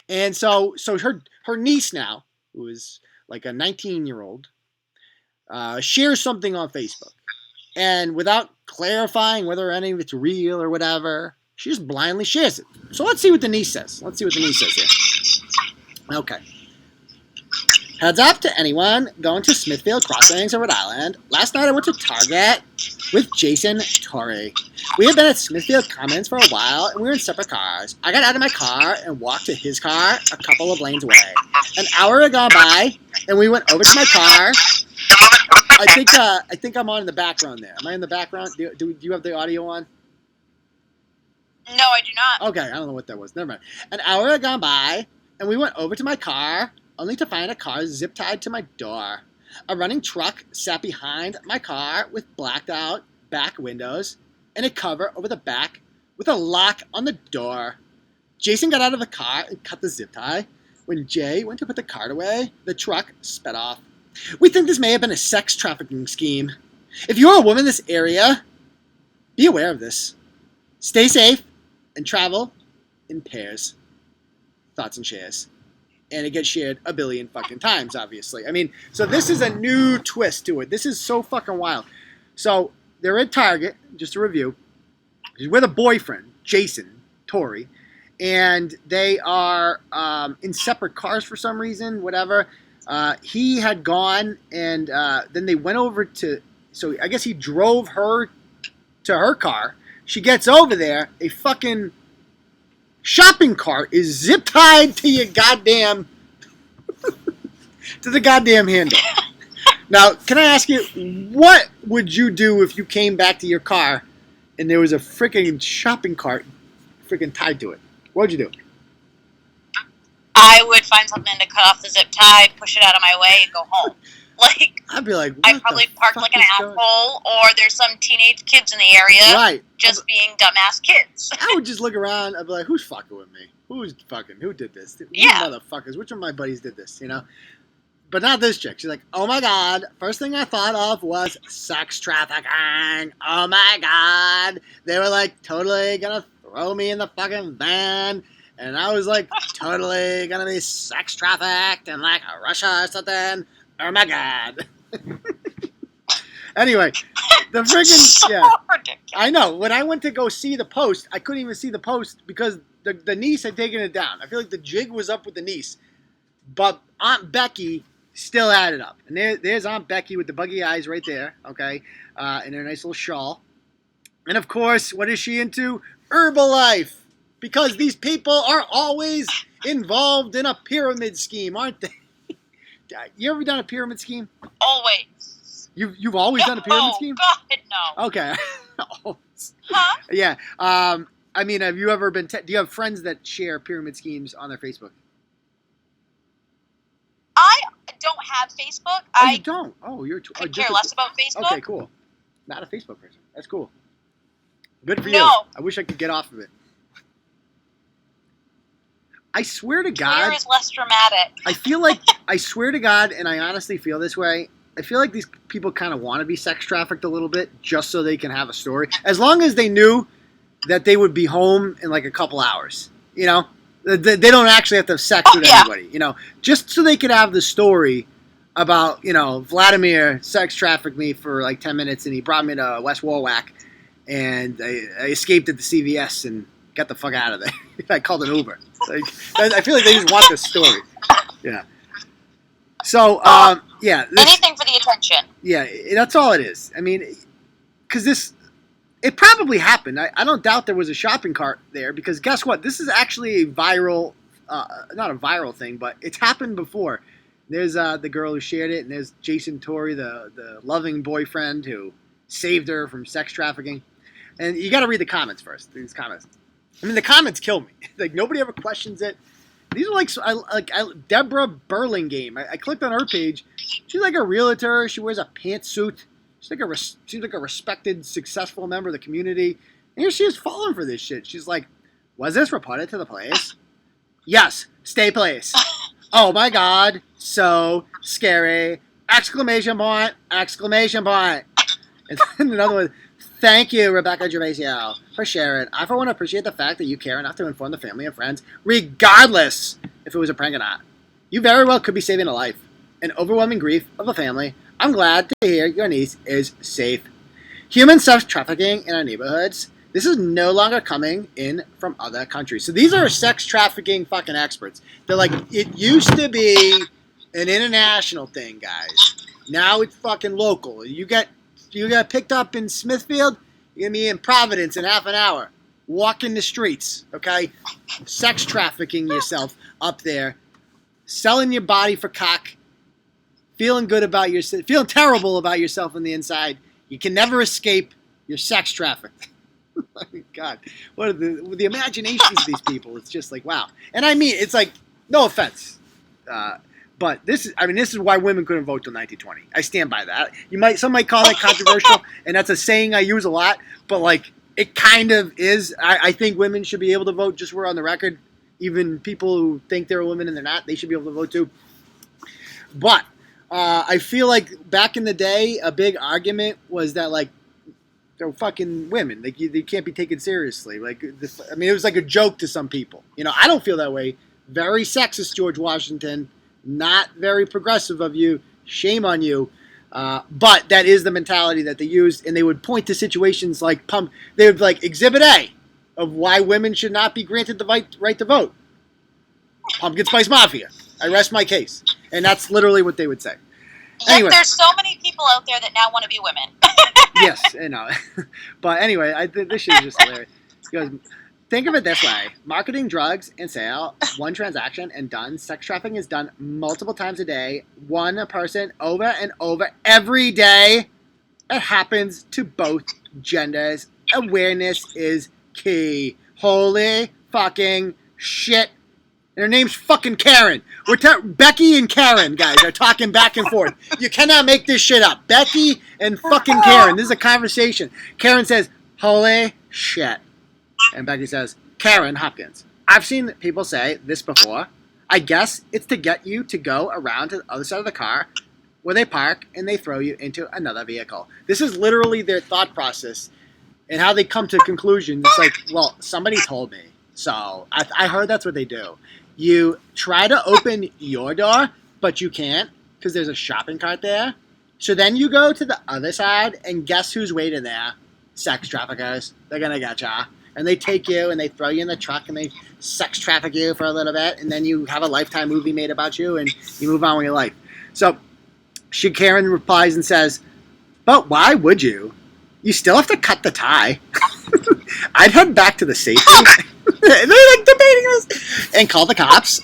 And so her niece now, who is like a 19-year-old, shares something on Facebook. And without clarifying whether any of it's real or whatever, she just blindly shares it. So let's see what the niece says. Here. Okay. Heads up to anyone going to Smithfield Crossings in Rhode Island. Last night I went to Target with Jason Torrey. We had been at Smithfield Commons for a while and we were in separate cars. I got out of my car and walked to his car a couple of lanes away. An hour had gone by and we went over to my car. I think I'm on in the background there. Am I in the background? Do you have the audio on? No, I do not. Okay, I don't know what that was. Never mind. An hour had gone by and we went over to my car only to find a car zip-tied to my door. A running truck sat behind my car with blacked out back windows and a cover over the back with a lock on the door. Jason got out of the car and cut the zip tie. When Jay went to put the cart away, the truck sped off. We think this may have been a sex trafficking scheme. If you're a woman in this area, be aware of this. Stay safe and travel in pairs. Thoughts and shares. And it gets shared a billion fucking times, obviously. I mean, so this is a new twist to it. This is so fucking wild. So they're at Target, just to review. She's with a boyfriend, Jason Torrey, and they are in separate cars for some reason, whatever. He had gone, and then they went over to, so I guess he drove her to her car. She gets over there, a fucking shopping cart is zip tied to your goddamn to the goddamn handle. Now, can I ask you, what would you do if you came back to your car and there was a freaking shopping cart freaking tied to it? What would you do? I would find something to cut off the zip tie, push it out of my way, and go home. I'd be like, I'd probably park like an asshole, or there's some teenage kids in the area, right? Just being dumbass kids. I would just look around. I'd be like, who's fucking with me? Who did this? Yeah. These motherfuckers. Which of my buddies did this? You know. But not this chick. She's like, oh my God. First thing I thought of was sex trafficking. Oh my God. They were like totally gonna throw me in the fucking van, and I was like totally gonna be sex trafficked in like Russia or something. Oh my god. Anyway, the friggin' yeah, ridiculous. I know. When I went to go see the post, I couldn't even see the post because the niece had taken it down. I feel like the jig was up with the niece, but Aunt Becky still had it up. And there's Aunt Becky with the buggy eyes right there, okay, in her nice little shawl. And of course, what is she into? Herbalife. Because these people are always involved in a pyramid scheme, aren't they? You ever done a pyramid scheme? Always. You've always done a pyramid scheme? Oh, God, no. Okay. Huh? Yeah. I mean, have you ever been... do you have friends that share pyramid schemes on their Facebook? I don't have Facebook. Oh, you don't? Oh, you're... could care less about Facebook. Okay, cool. Not a Facebook person. That's cool. Good for you. No. I wish I could get off of it. I swear to God... Twitter is less dramatic. I feel like... I swear to God, and I honestly feel this way, I feel like these people kind of want to be sex trafficked a little bit just so they can have a story. As long as they knew that they would be home in like a couple hours. You know? They don't actually have to have sex with anybody. You know? Just so they could have the story about, you know, Vladimir sex trafficked me for like 10 minutes and he brought me to West Warwick and I escaped at the CVS and got the fuck out of there. I called an Uber. Like, I feel like they just want this story. Yeah. So, yeah. Anything for the attention. Yeah, that's all it is. I mean, because it probably happened. I don't doubt there was a shopping cart there because guess what? This is actually a viral, not a viral thing, but it's happened before. There's the girl who shared it, and there's Jason Torrey, the loving boyfriend who saved her from sex trafficking. And you got to read the comments first. These comments. I mean, the comments kill me. Like, nobody ever questions it. These are like Deborah Burlingame. I clicked on her page. She's like a realtor. She wears a pantsuit. She's like a respected, successful member of the community. And here she is falling for this shit. She's like, was this reported to the police? Yes. Stay police. Oh my God. So scary. Exclamation point. Exclamation point. And then another one. Thank you, Rebecca Gervasio, for sharing. I, for one, appreciate the fact that you care enough to inform the family and friends, regardless if it was a prank or not. You very well could be saving a life. An overwhelming grief of a family. I'm glad to hear your niece is safe. Human sex trafficking in our neighborhoods. This is no longer coming in from other countries. So these are sex trafficking fucking experts. They're like, it used to be an international thing, guys. Now it's fucking local. You got picked up in Smithfield, you're going to be in Providence in half an hour. Walking the streets, okay? Sex trafficking yourself up there. Selling your body for cock. Feeling good about yourself. Feeling terrible about yourself on the inside. You can never escape. You're sex trafficked. Oh my God. What are the imaginations of these people? It's just like, wow. And I mean, it's like, no offense. But this is why women couldn't vote till 1920. I stand by that. Some might call that controversial, and that's a saying I use a lot. But like, it kind of is. I think women should be able to vote. Just we're on the record. Even people who think they're a woman and they're not, they should be able to vote too. But I feel like back in the day, a big argument was that like they're fucking women. Like they can't be taken seriously. Like it was like a joke to some people. You know, I don't feel that way. Very sexist, George Washington. Not very progressive of you. Shame on you. But that is the mentality that they used, and they would point to situations like They would like Exhibit A of why women should not be granted the right to vote. Pumpkin Spice Mafia. I rest my case, and that's literally what they would say. Anyway, there's so many people out there that now want to be women. Yes, I know. But anyway, this shit is just hilarious. He goes, think of it this way. Marketing drugs and sale, one transaction and done. Sex trafficking is done multiple times a day. One person over and over every day. It happens to both genders. Awareness is key. Holy fucking shit. And her name's fucking Karen. Becky and Karen, guys, are talking back and forth. You cannot make this shit up. Becky and fucking Karen. This is a conversation. Karen says, holy shit. And Becky says, Karen Hopkins, I've seen people say this before. I guess it's to get you to go around to the other side of the car where they park and they throw you into another vehicle. This is literally their thought process. And how they come to conclusions, it's like, well, somebody told me. So I heard that's what they do. You try to open your door, but you can't because there's a shopping cart there. So then you go to the other side, and guess who's waiting there? Sex traffickers. They're going to get ya. And they take you, and they throw you in the truck, and they sex traffic you for a little bit, and then you have a Lifetime movie made about you, and you move on with your life. So Karen replies and says, but why would you? You still have to cut the tie. I'd head back to the safety. They're like debating this. And call the cops.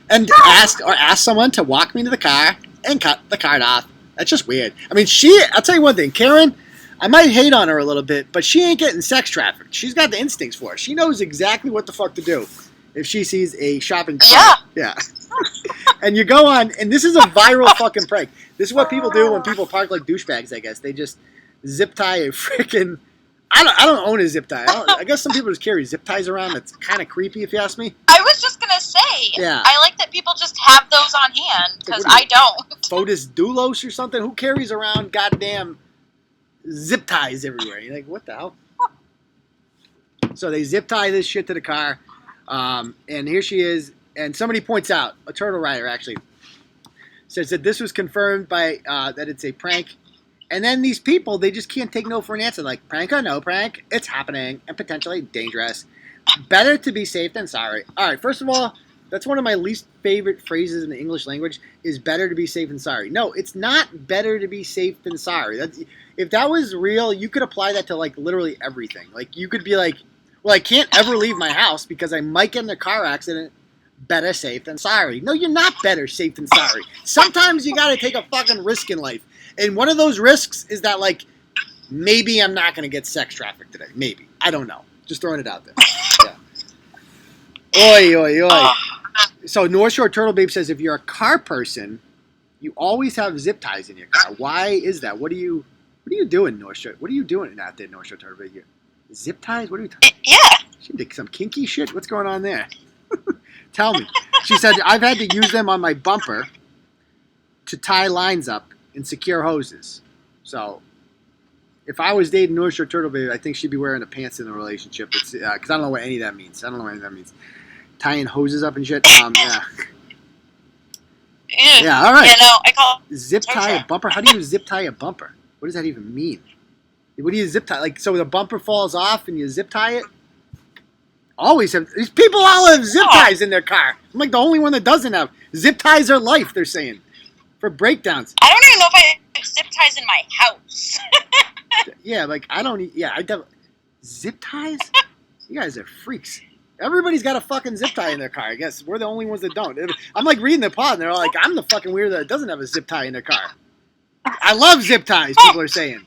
And ask someone to walk me to the car and cut the card off. That's just weird. I mean, I'll tell you one thing. Karen, I might hate on her a little bit, but she ain't getting sex trafficked. She's got the instincts for it. She knows exactly what the fuck to do if she sees a shopping cart. Yeah. And you go on, and this is a viral fucking prank. This is what people do when people park like douchebags, I guess. They just zip tie a freaking... I don't own a zip tie. I guess some people just carry zip ties around. That's kind of creepy, if you ask me. I was just going to say, yeah. I like that people just have those on hand, because I don't. Fotis Doulos or something? Who carries around goddamn zip ties everywhere? You're like, what the hell? So they zip tie this shit to the car, and here she is. And somebody points out, a turtle rider actually, says that this was confirmed by that it's a prank. And then these people, they just can't take no for an answer. Like, prank or no prank, it's happening and potentially dangerous. Better to be safe than sorry. All right, first of all, that's one of my least favorite phrases in the English language is better to be safe than sorry. No, it's not better to be safe than sorry. If that was real, you could apply that to, like, literally everything. Like, you could be like, well, I can't ever leave my house because I might get in a car accident. Better safe than sorry. No, you're not better safe than sorry. Sometimes you got to take a fucking risk in life. And one of those risks is that, like, maybe I'm not going to get sex trafficked today. Maybe. I don't know. Just throwing it out there. Yeah. Oi, oi, oi. So North Shore Turtle Babe says if you're a car person, you always have zip ties in your car. Why is that? What are you doing, North Shore? What are you doing out there, North Shore Turtle Babe? Here? Zip ties? What are you talking about? Yeah. She did some kinky shit? What's going on there? Tell me. She said, I've had to use them on my bumper to tie lines up and secure hoses. So, if I was dating North Shore Turtle Baby, I think she'd be wearing the pants in the relationship. Because I don't know what any of that means. Tying hoses up and shit. Yeah. Yeah, all right. Yeah, no, I call it zip tie a bumper. How do you zip tie a bumper? What does that even mean? What do you zip tie? Like, so the bumper falls off and you zip tie it? Always have. These people all have zip ties in their car. I'm like the only one that doesn't have. Zip ties are life, they're saying. For breakdowns. I don't even know if I have zip ties in my house. Yeah, like I don't. Yeah, I don't. Zip ties? You guys are freaks. Everybody's got a fucking zip tie in their car. I guess we're the only ones that don't. I'm like reading the pod, and they're all like, "I'm the fucking weirdo that doesn't have a zip tie in their car." I love zip ties. People are saying.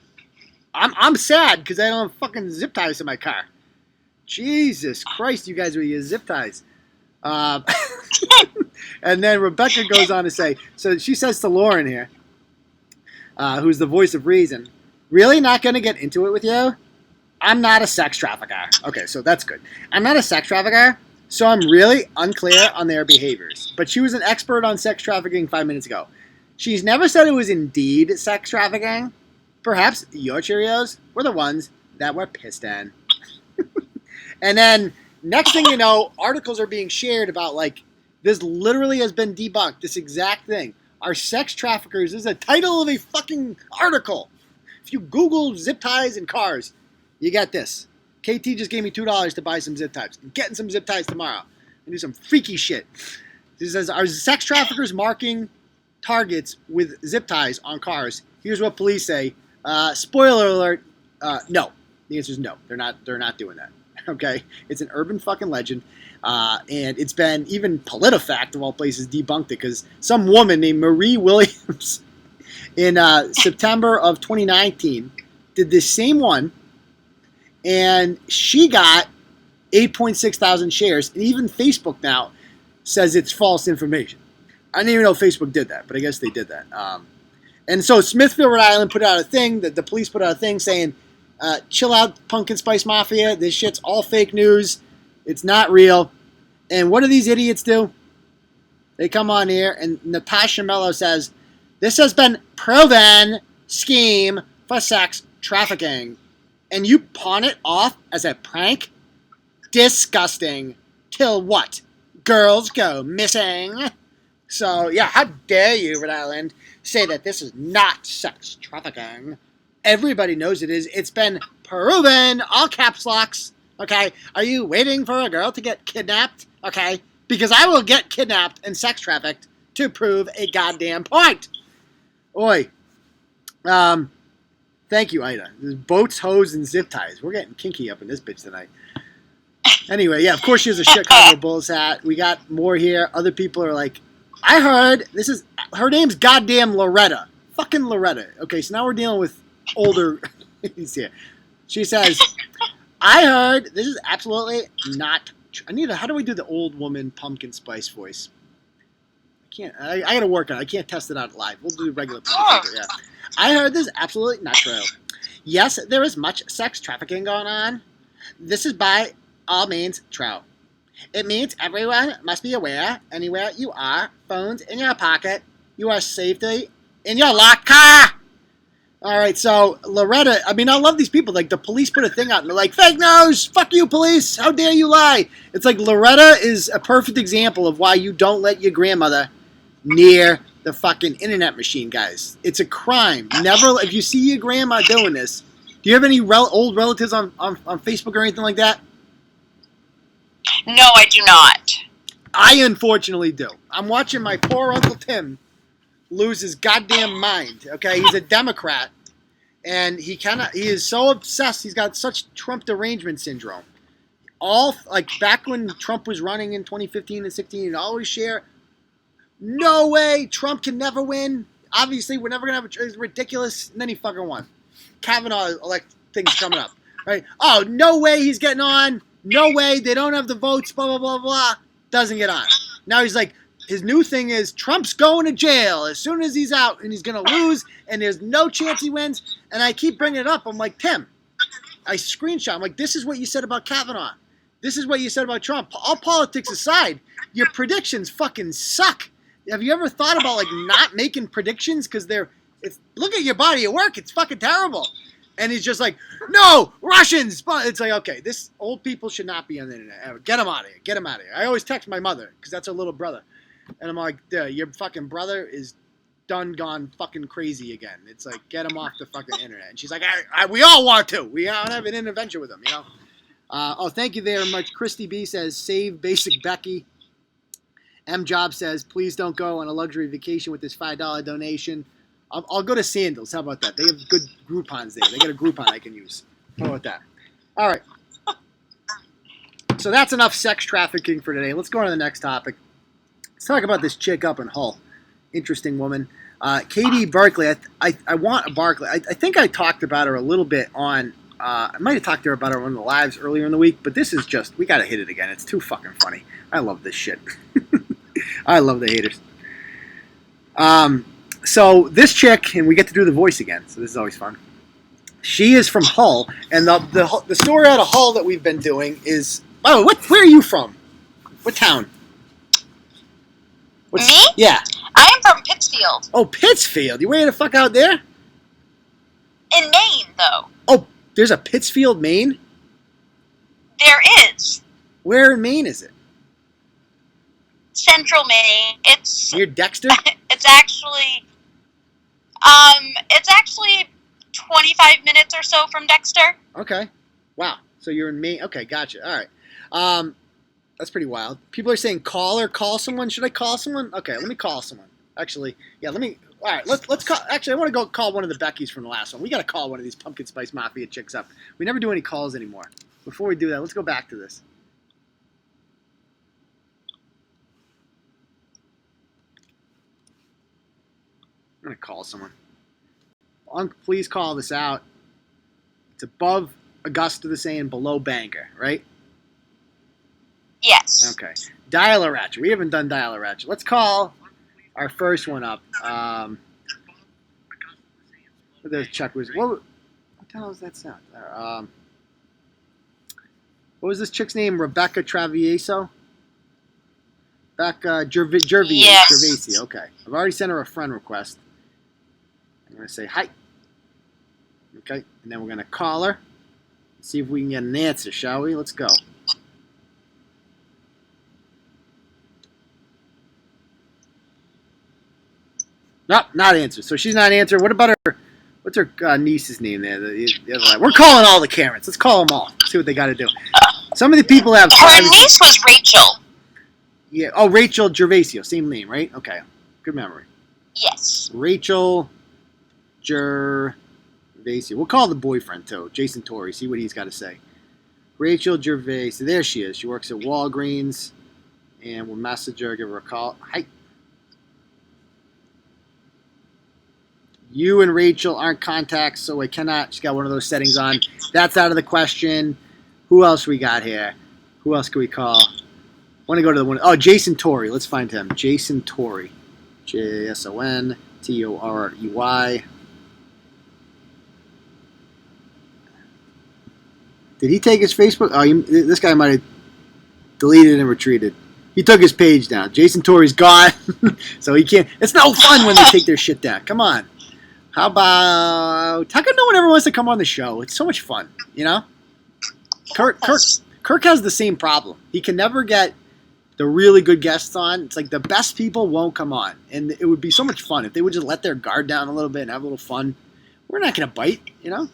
I'm sad because I don't have fucking zip ties in my car. Jesus Christ, you guys with your zip ties. And then Rebecca goes on to say, so she says to Lauren here, who's the voice of reason, really not going to get into it with you? I'm not a sex trafficker. Okay, so that's good. I'm not a sex trafficker, so I'm really unclear on their behaviors. But she was an expert on sex trafficking 5 minutes ago. She's never said it was indeed sex trafficking. Perhaps your Cheerios were the ones that were pissed in. And then, next thing you know, articles are being shared about, like, this literally has been debunked, this exact thing. Are sex traffickers, this is the title of a fucking article. If you Google zip ties and cars, you get this. KT just gave me $2 to buy some zip ties. I'm getting some zip ties tomorrow. And do some freaky shit. This says, are sex traffickers marking targets with zip ties on cars? Here's what police say. Spoiler alert, no. The answer is no. They're not doing that. Okay, it's an urban fucking legend, and it's been even PolitiFact of all places debunked it because some woman named Marie Williams in September of 2019 did this same one, and she got 8.6 thousand shares, and even Facebook now says it's false information. I didn't even know Facebook did that, but I guess they did that. And so Smithfield, Rhode Island put out a thing, the police put out a thing saying, chill out, Pumpkin Spice Mafia. This shit's all fake news. It's not real. And what do these idiots do? They come on here, and Natasha Mello says, this has been proven scheme for sex trafficking. and you pawn it off as a prank? Disgusting. Till what? Girls go missing. So, yeah, how dare you, Rhode Island, say that this is not sex trafficking? Everybody knows it is. It's been proven. All caps locks. Okay? Are you waiting for a girl to get kidnapped? Okay? Because I will get kidnapped and sex trafficked to prove a goddamn point. Oi. Thank you, Ida. There's boats, hose, and zip ties. We're getting kinky up in this bitch tonight. Anyway, yeah, of course she has a Chicago Bulls hat. We got more here. Other people are like, I heard, her name's goddamn Loretta. Fucking Loretta. Okay, so now we're dealing with older, he's here. She says, I heard, this is absolutely not, how do we do the old woman pumpkin spice voice? I gotta work on it. I can't test it out live. We'll do regular pumpkin. Yeah. I heard this is absolutely not true. Yes, there is much sex trafficking going on. This is by all means true. It means everyone must be aware, anywhere you are, phones in your pocket, you are safely in your locker. All right, so Loretta, I love these people. Like, the police put a thing out, and they're like, fake news, fuck you, police, how dare you lie. It's like Loretta is a perfect example of why you don't let your grandmother near the fucking internet machine, guys. It's a crime. Never, if you see your grandma doing this, do you have any old relatives on Facebook or anything like that? No, I do not. I unfortunately do. I'm watching my poor Uncle Tim lose his goddamn mind. Okay, he's a Democrat, and he is so obsessed. He's got such Trump derangement syndrome. Back when Trump was running in 2015 and 16, he'd always share, no way, Trump can never win. Obviously, we're never gonna have it's ridiculous. And then he fucking won. Kavanaugh things coming up, right? Oh, no way, he's getting on. No way, they don't have the votes, blah, blah, blah, blah. Doesn't get on. Now he's like, his new thing is Trump's going to jail as soon as he's out, and he's going to lose, and there's no chance he wins. And I keep bringing it up. I'm like, Tim, I screenshot. I'm like, this is what you said about Kavanaugh. This is what you said about Trump. All politics aside, your predictions fucking suck. Have you ever thought about, not making predictions? Because look at your body of work. It's fucking terrible. And he's just like, no, Russians. It's like, okay, this old people should not be on the internet. Get them out of here. Get them out of here. I always text my mother because that's her little brother. And I'm like, your fucking brother is done gone fucking crazy again. It's like, get him off the fucking internet. And she's like, we all want to. We don't have an intervention with him, you know? Thank you very much. Christy B says, save basic Becky. M Job says, please don't go on a luxury vacation with this $5 donation. I'll go to Sandals. How about that? They have good Groupons there. They got a Groupon I can use. How about that? All right. So that's enough sex trafficking for today. Let's go on to the next topic. Let's talk about this chick up in Hull. Interesting woman. Katie Barkley. I want Barkley. I think I talked about her a little bit on... I might have talked to her about her on the lives earlier in the week, but this is just... We got to hit it again. It's too fucking funny. I love this shit. I love the haters. So this chick, and we get to do the voice again, so this is always fun. She is from Hull, and the story out of Hull that we've been doing is... Oh, where are you from? What town? Me? Yeah. I am from Pittsfield. Oh, Pittsfield. You way the fuck out there? In Maine, though. Oh, there's a Pittsfield, Maine? There is. Where in Maine is it? Central Maine. It's... Near Dexter? It's actually 25 minutes or so from Dexter. Okay. Wow. So you're in Maine. Okay, gotcha. All right. That's pretty wild. People are saying call someone. Should I call someone? Okay, let me call someone. Actually, yeah, let me. All right, let's call. Actually, I want to go call one of the Beckys from the last one. We got to call one of these Pumpkin Spice Mafia chicks up. We never do any calls anymore. Before we do that, let's go back to this. I'm going to call someone. Please call this out. It's above Augusta the saying, below Bangor, right? Yes. Okay. Dial-a-Ratchet. We haven't done Dial-a-Ratchet. Let's call our first one up. The check was... What the hell is that sound? What was this chick's name? Rebecca Travieso? Rebecca Gervasio. Yes. Gervasio. Okay. I've already sent her a friend request. I'm going to say hi. Okay. And then we're going to call her. Let's see if we can get an answer, shall we? Let's go. Nope, not answer. So she's not answering. What about her? What's her niece's name there? The other We're calling all the Karens. Let's call them all. See what they got to do. Some of the people have. Her niece was Rachel. Yeah. Oh, Rachel Gervasio. Same name, right? Okay. Good memory. Yes. Rachel Gervasio. We'll call the boyfriend too, Jason Torrey. See what he's got to say. Rachel Gervasio. There she is. She works at Walgreens, and we'll message her. Give her a call. Hi. You and Rachel aren't contacts, so I cannot. She's got one of those settings on. That's out of the question. Who else we got here? Who else can we call? I want to go to the one. Oh, Jason Torrey. Let's find him. Jason Torrey. JSONTORREY. Did he take his Facebook? Oh, this guy might have deleted and retreated. He took his page down. Jason Torrey's gone, so he can't. It's no fun when they take their shit down. Come on. How about... How come no one ever wants to come on the show? It's so much fun, you know? Kirk has the same problem. He can never get the really good guests on. It's like the best people won't come on. And it would be so much fun if they would just let their guard down a little bit and have a little fun. We're not going to bite, you know?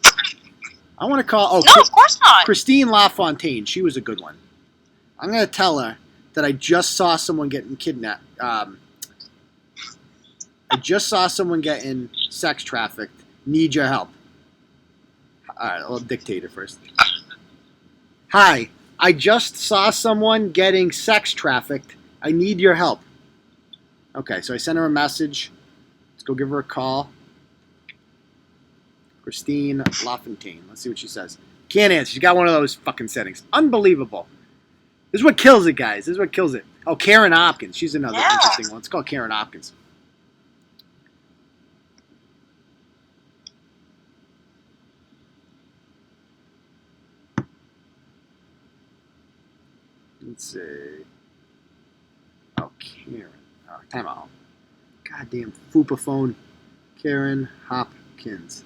I want to call... Oh, no, of course not. Christine LaFontaine. She was a good one. I'm going to tell her that I just saw someone getting kidnapped. I just saw someone getting sex trafficked. Need your help. All right, I'll dictate it first. Hi, I just saw someone getting sex trafficked. I need your help. Okay, so I sent her a message. Let's go give her a call. Christine LaFontaine. Let's see what she says. Can't answer. She's got one of those fucking settings. Unbelievable. This is what kills it, guys. This is what kills it. Oh, Karen Hopkins. She's another interesting one. Let's call Karen Hopkins. Let's see. Oh, Karen. Oh, time out. Goddamn Fupa phone. Karen Hopkins.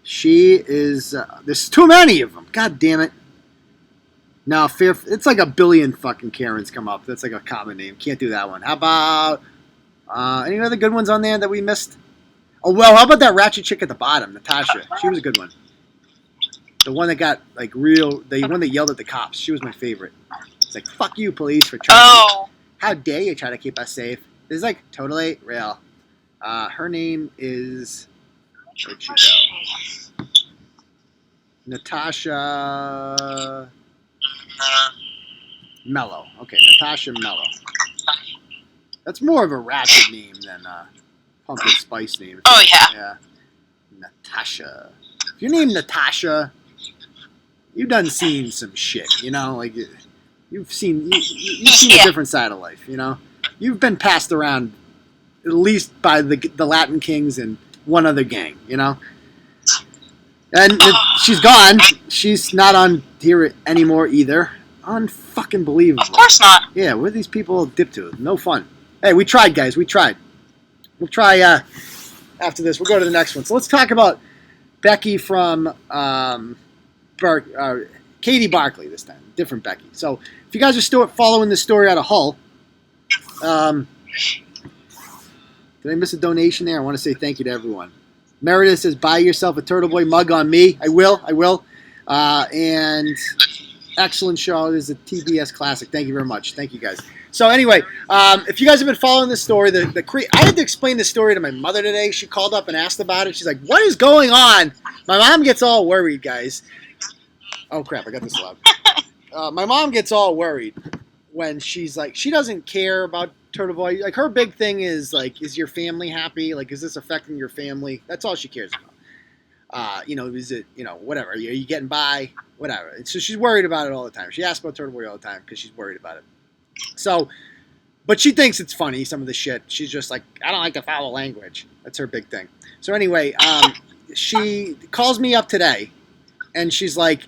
She is... there's too many of them. God damn it. No, it's like a billion fucking Karens come up. That's like a common name. Can't do that one. How about... any other good ones on there that we missed? Oh, well, how about that ratchet chick at the bottom, Natasha? She was a good one. The one that got, like, the one that yelled at the cops. She was my favorite. It's like, fuck you, police, for trying to... How dare you try to keep us safe? This is, like, totally real. Her name is... Where'd she go? Natasha... Mello. Okay, Natasha Mello. That's more of a ratchet name than a pumpkin spice name. Oh, yeah. Yeah. Natasha. If your name Natasha... You've done seen some shit, you know, like you've seen a different side of life, you know. You've been passed around at least by the Latin Kings and one other gang, you know. And she's gone. She's not on here anymore either. Unfucking believable. Of course not. Yeah, where these people dip to? No fun. Hey, we tried, guys. We tried. We'll try after this. We'll go to the next one. So let's talk about Becky from. Katie Barkley this time, different Becky. So if you guys are still following this story out of Hull, did I miss a donation there? I want to say thank you to everyone. Meredith says, buy yourself a Turtle Boy mug on me. I will. And excellent show. This is a TBS classic. Thank you very much. Thank you, guys. So anyway, if you guys have been following this story, I had to explain this story to my mother today. She called up and asked about it. She's like, what is going on? My mom gets all worried, guys. Oh, crap, I got this loud. My mom gets all worried when she's like, she doesn't care about Turtle Boy. Like, her big thing is, like, is your family happy? Like, is this affecting your family? That's all she cares about. Is it, whatever. Are you getting by? Whatever. And so she's worried about it all the time. She asks about Turtle Boy all the time because she's worried about it. So, but she thinks it's funny, some of the shit. She's just like, I don't like the foul language. That's her big thing. So anyway, she calls me up today, and she's like,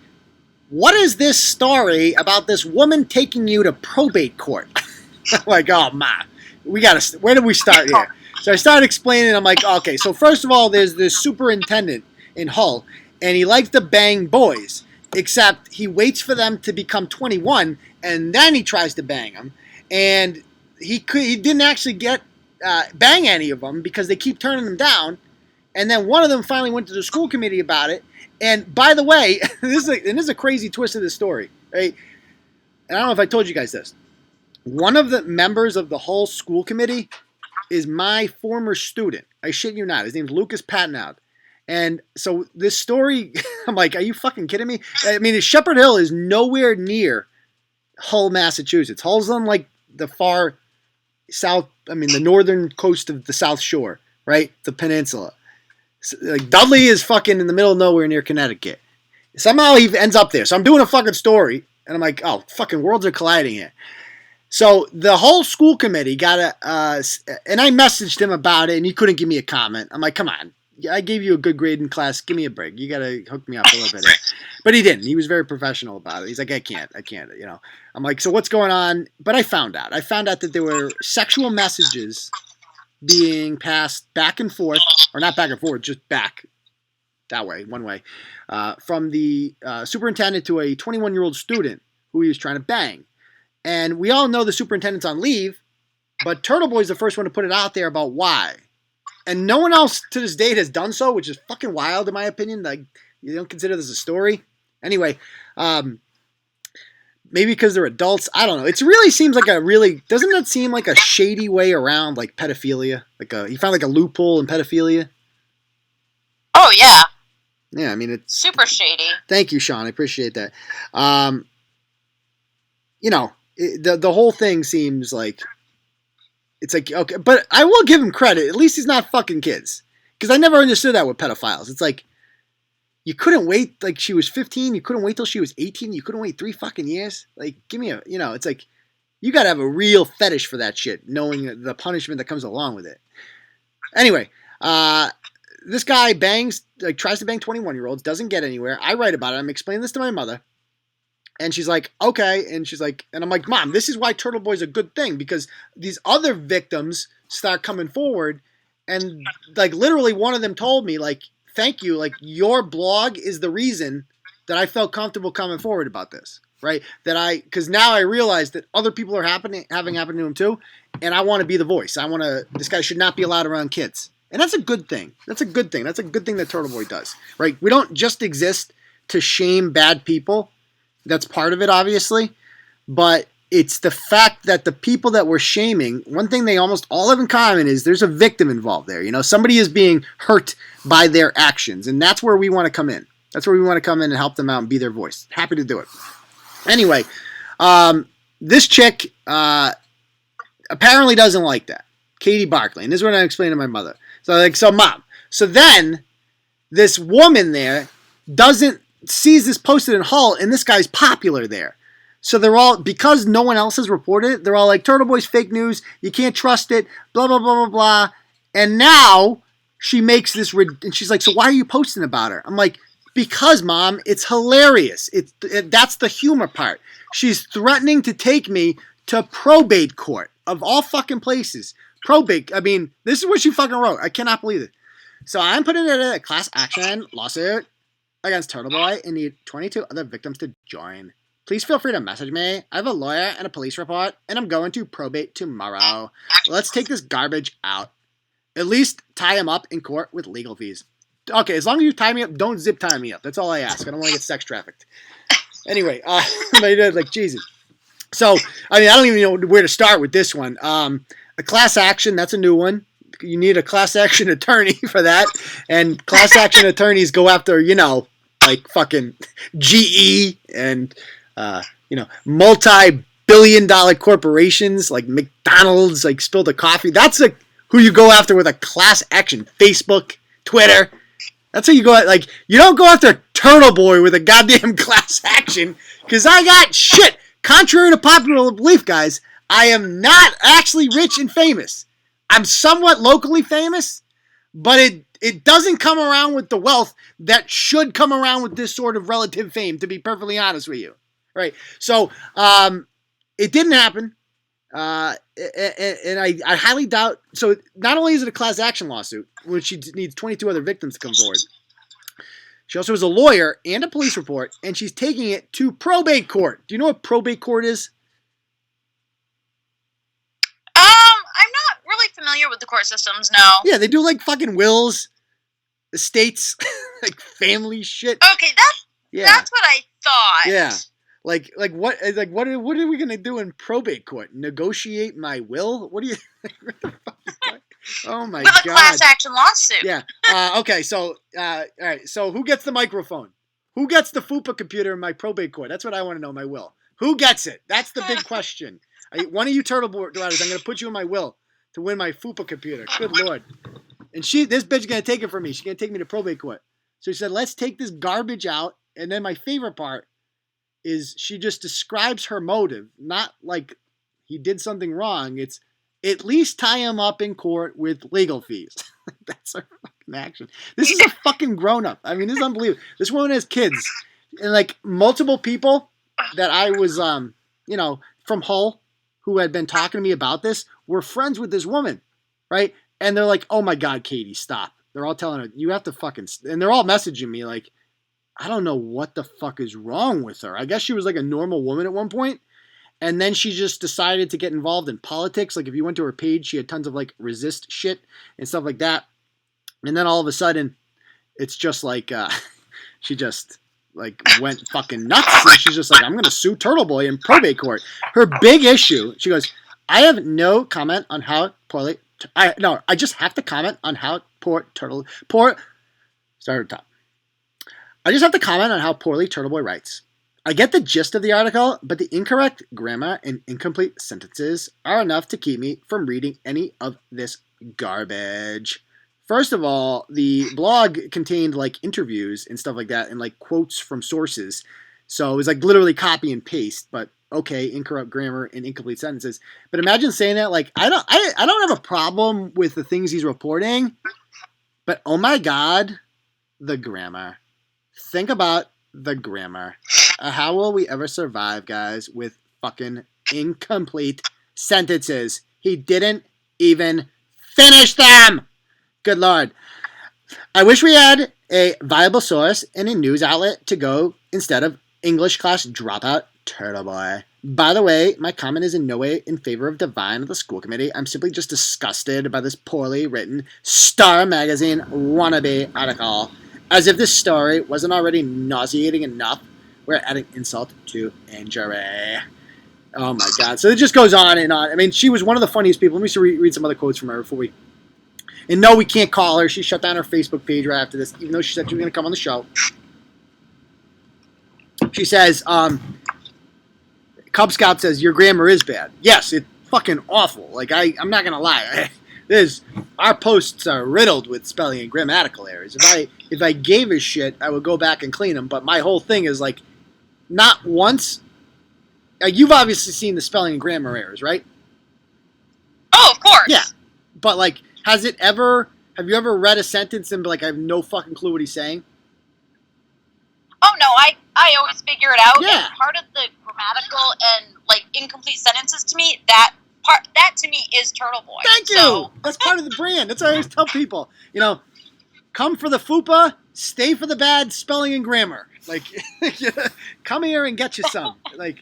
what is this story about this woman taking you to probate court? I'm like, oh, ma, where do we start here? So I started explaining. I'm like, okay, so first of all, there's this superintendent in Hull, and he likes to bang boys, except he waits for them to become 21, and then he tries to bang them, and he didn't actually get bang any of them because they keep turning him down, and then one of them finally went to the school committee about it, and by the way, this is a crazy twist of this story, right? And I don't know if I told you guys this. One of the members of the whole school committee is my former student. I shit you not. His name's Lucas Patnaud. And so this story, I'm like, are you fucking kidding me? I mean, Shepherd Hill is nowhere near Hull, Massachusetts. Hull's on like the far south, the northern coast of the South Shore, right? The peninsula. So, like, Dudley is fucking in the middle of nowhere near Connecticut. Somehow he ends up there. So I'm doing a fucking story, and I'm like, oh, fucking worlds are colliding here. So the whole school committee got and I messaged him about it, and he couldn't give me a comment. I'm like, come on. I gave you a good grade in class. Give me a break. You got to hook me up a little bit here. But he didn't. He was very professional about it. He's like, I can't, I'm like, so what's going on? But I found out. that there were sexual messages being passed back and forth, or not back and forth, just back that way, one way, from the superintendent to a 21-year-old student who he was trying to bang. And we all know the superintendent's on leave, but Turtle Boy's the first one to put it out there about why. And no one else to this date has done so, which is fucking wild in my opinion. Like, you don't consider this a story. Anyway, maybe because they're adults. I don't know. It really seems like doesn't that seem like a shady way around like pedophilia? He found like a loophole in pedophilia. Oh, yeah. Yeah, I mean, it's super shady. Thank you, Sean. I appreciate that. The whole thing seems like, it's like, okay, but I will give him credit. At least he's not fucking kids. Because I never understood that with pedophiles. It's like, you couldn't wait, like she was 15, you couldn't wait till she was 18, you couldn't wait 3 fucking years. Like, give me it's like, you gotta have a real fetish for that shit, knowing the punishment that comes along with it. Anyway, this guy tries to bang 21-year-olds, doesn't get anywhere. I write about it. I'm explaining this to my mother. And she's like, okay. And she's like, and I'm like, Mom, this is why Turtle Boy's a good thing, because these other victims start coming forward. And like, literally one of them told me, like, thank you. Like, your blog is the reason that I felt comfortable coming forward about this, right? Because now I realize that other people are having happened to him too. And I want to be the voice. This guy should not be allowed around kids. And that's a good thing. That's a good thing that Turtle Boy does, right? We don't just exist to shame bad people. That's part of it, obviously. But it's the fact that the people that we're shaming, one thing they almost all have in common is there's a victim involved there. Somebody is being hurt by their actions. And that's where we want to come in. That's where we want to come in and help them out and be their voice. Happy to do it. Anyway, this chick apparently doesn't like that. Katie Barkley. And this is what I explained to my mother. So Mom. So then this woman there sees this posted in Hull, and this guy's popular there. So they're all, because no one else has reported it, they're all like, Turtle Boy's fake news, you can't trust it, blah, blah, blah, blah, blah. And now she makes this, and she's like, so why are you posting about her? I'm like, because, Mom, it's hilarious. That's the humor part. She's threatening to take me to probate court, of all fucking places. Probate, this is what she fucking wrote. I cannot believe it. So I'm putting it in a class action lawsuit against Turtle Boy and need 22 other victims to join. Please feel free to message me. I have a lawyer and a police report, and I'm going to probate tomorrow. Let's take this garbage out. At least tie him up in court with legal fees. Okay, as long as you tie me up, don't zip tie me up. That's all I ask. I don't want to get sex trafficked. Anyway, like, Jesus. So, I don't even know where to start with this one. A class action, that's a new one. You need a class action attorney for that. And class action attorneys go after, like fucking GE and, multi-billion-dollar corporations like McDonald's, like spilled the coffee. That's who you go after with a class action. Facebook, Twitter. That's how you go. Like, you don't go after Turtle Boy with a goddamn class action, because I got shit. Contrary to popular belief, guys, I am not actually rich and famous. I'm somewhat locally famous, but it doesn't come around with the wealth that should come around with this sort of relative fame, to be perfectly honest with you. Right. So it didn't happen. And I highly doubt. So not only is it a class action lawsuit, which she needs 22 other victims to come forward, She also has a lawyer and a police report, and she's taking it to probate court. Do you know what probate court is? I'm not really familiar with the court systems, no. Yeah, they do like fucking wills, estates, like family shit. Okay, that's what I thought. Yeah. Like what are we gonna do in probate court? Negotiate my will? What do you what the fuck is that? Oh my god. With a class action lawsuit. Yeah. Okay, so all right, so who gets the microphone? Who gets the FUPA computer in my probate court? That's what I want to know, my will. Who gets it? That's the big question. One of you turtle riders, I'm gonna put you in my will to win my FUPA computer. Good lord. And this bitch is gonna take it from me. She's gonna take me to probate court. So she said, let's take this garbage out. And then my favorite part is she just describes her motive, not like he did something wrong. It's at least tie him up in court with legal fees. That's her fucking action. This is a fucking grown-up. I mean, this is unbelievable. This woman has kids. And like multiple people that I was, from Hull who had been talking to me about this were friends with this woman, right? And they're like, oh my God, Katie, stop. They're all telling her, you have to fucking, and they're all messaging me like, I don't know what the fuck is wrong with her. I guess she was like a normal woman at one point, and then she just decided to get involved in politics. Like if you went to her page, she had tons of like resist shit and stuff like that. And then all of a sudden, it's just like she just like went fucking nuts. And she's just like, I'm going to sue Turtle Boy in probate court. Her big issue, she goes, I have no comment on how poorly, I just have to comment on how start at the top. I just have to comment on how poorly Turtle Boy writes. I get the gist of the article, but the incorrect grammar and incomplete sentences are enough to keep me from reading any of this garbage. First of all, the blog contained like interviews and stuff like that and like quotes from sources. So it was like literally copy and paste, but okay, incorrect grammar and incomplete sentences. But imagine saying that like I don't have a problem with the things he's reporting, but oh my God, the grammar. Think about the grammar. How will we ever survive, guys, with fucking incomplete sentences? He didn't even finish them. Good Lord. I wish we had a viable source and a news outlet to go instead of English class dropout Turtle Boy. By the way, my comment is in no way in favor of Divine or the school committee. I'm simply just disgusted by this poorly written Star Magazine wannabe article. As if this story wasn't already nauseating enough, we're adding insult to injury. Oh my God. So it just goes on and on. I mean, she was one of the funniest people. Let me just read some other quotes from her before we... And no, we can't call her. She shut down her Facebook page right after this, even though she said she was going to come on the show. She says, Cub Scout says, your grammar is bad. Yes, it's fucking awful. Like, I'm not going to lie. Our posts are riddled with spelling and grammatical errors. If I gave a shit, I would go back and clean them. But my whole thing is like, not once. You've obviously seen the spelling and grammar errors, right? Oh, of course. Yeah, but like, have you ever read a sentence and be like, I have no fucking clue what he's saying? Oh no, I always figure it out. Yeah. And part of the grammatical and like incomplete sentences to me, that to me is Turtle Boy. Thank you. So. That's part of the brand. That's what I always tell people. Come for the FUPA, stay for the bad spelling and grammar. Like, come here and get you some. Like,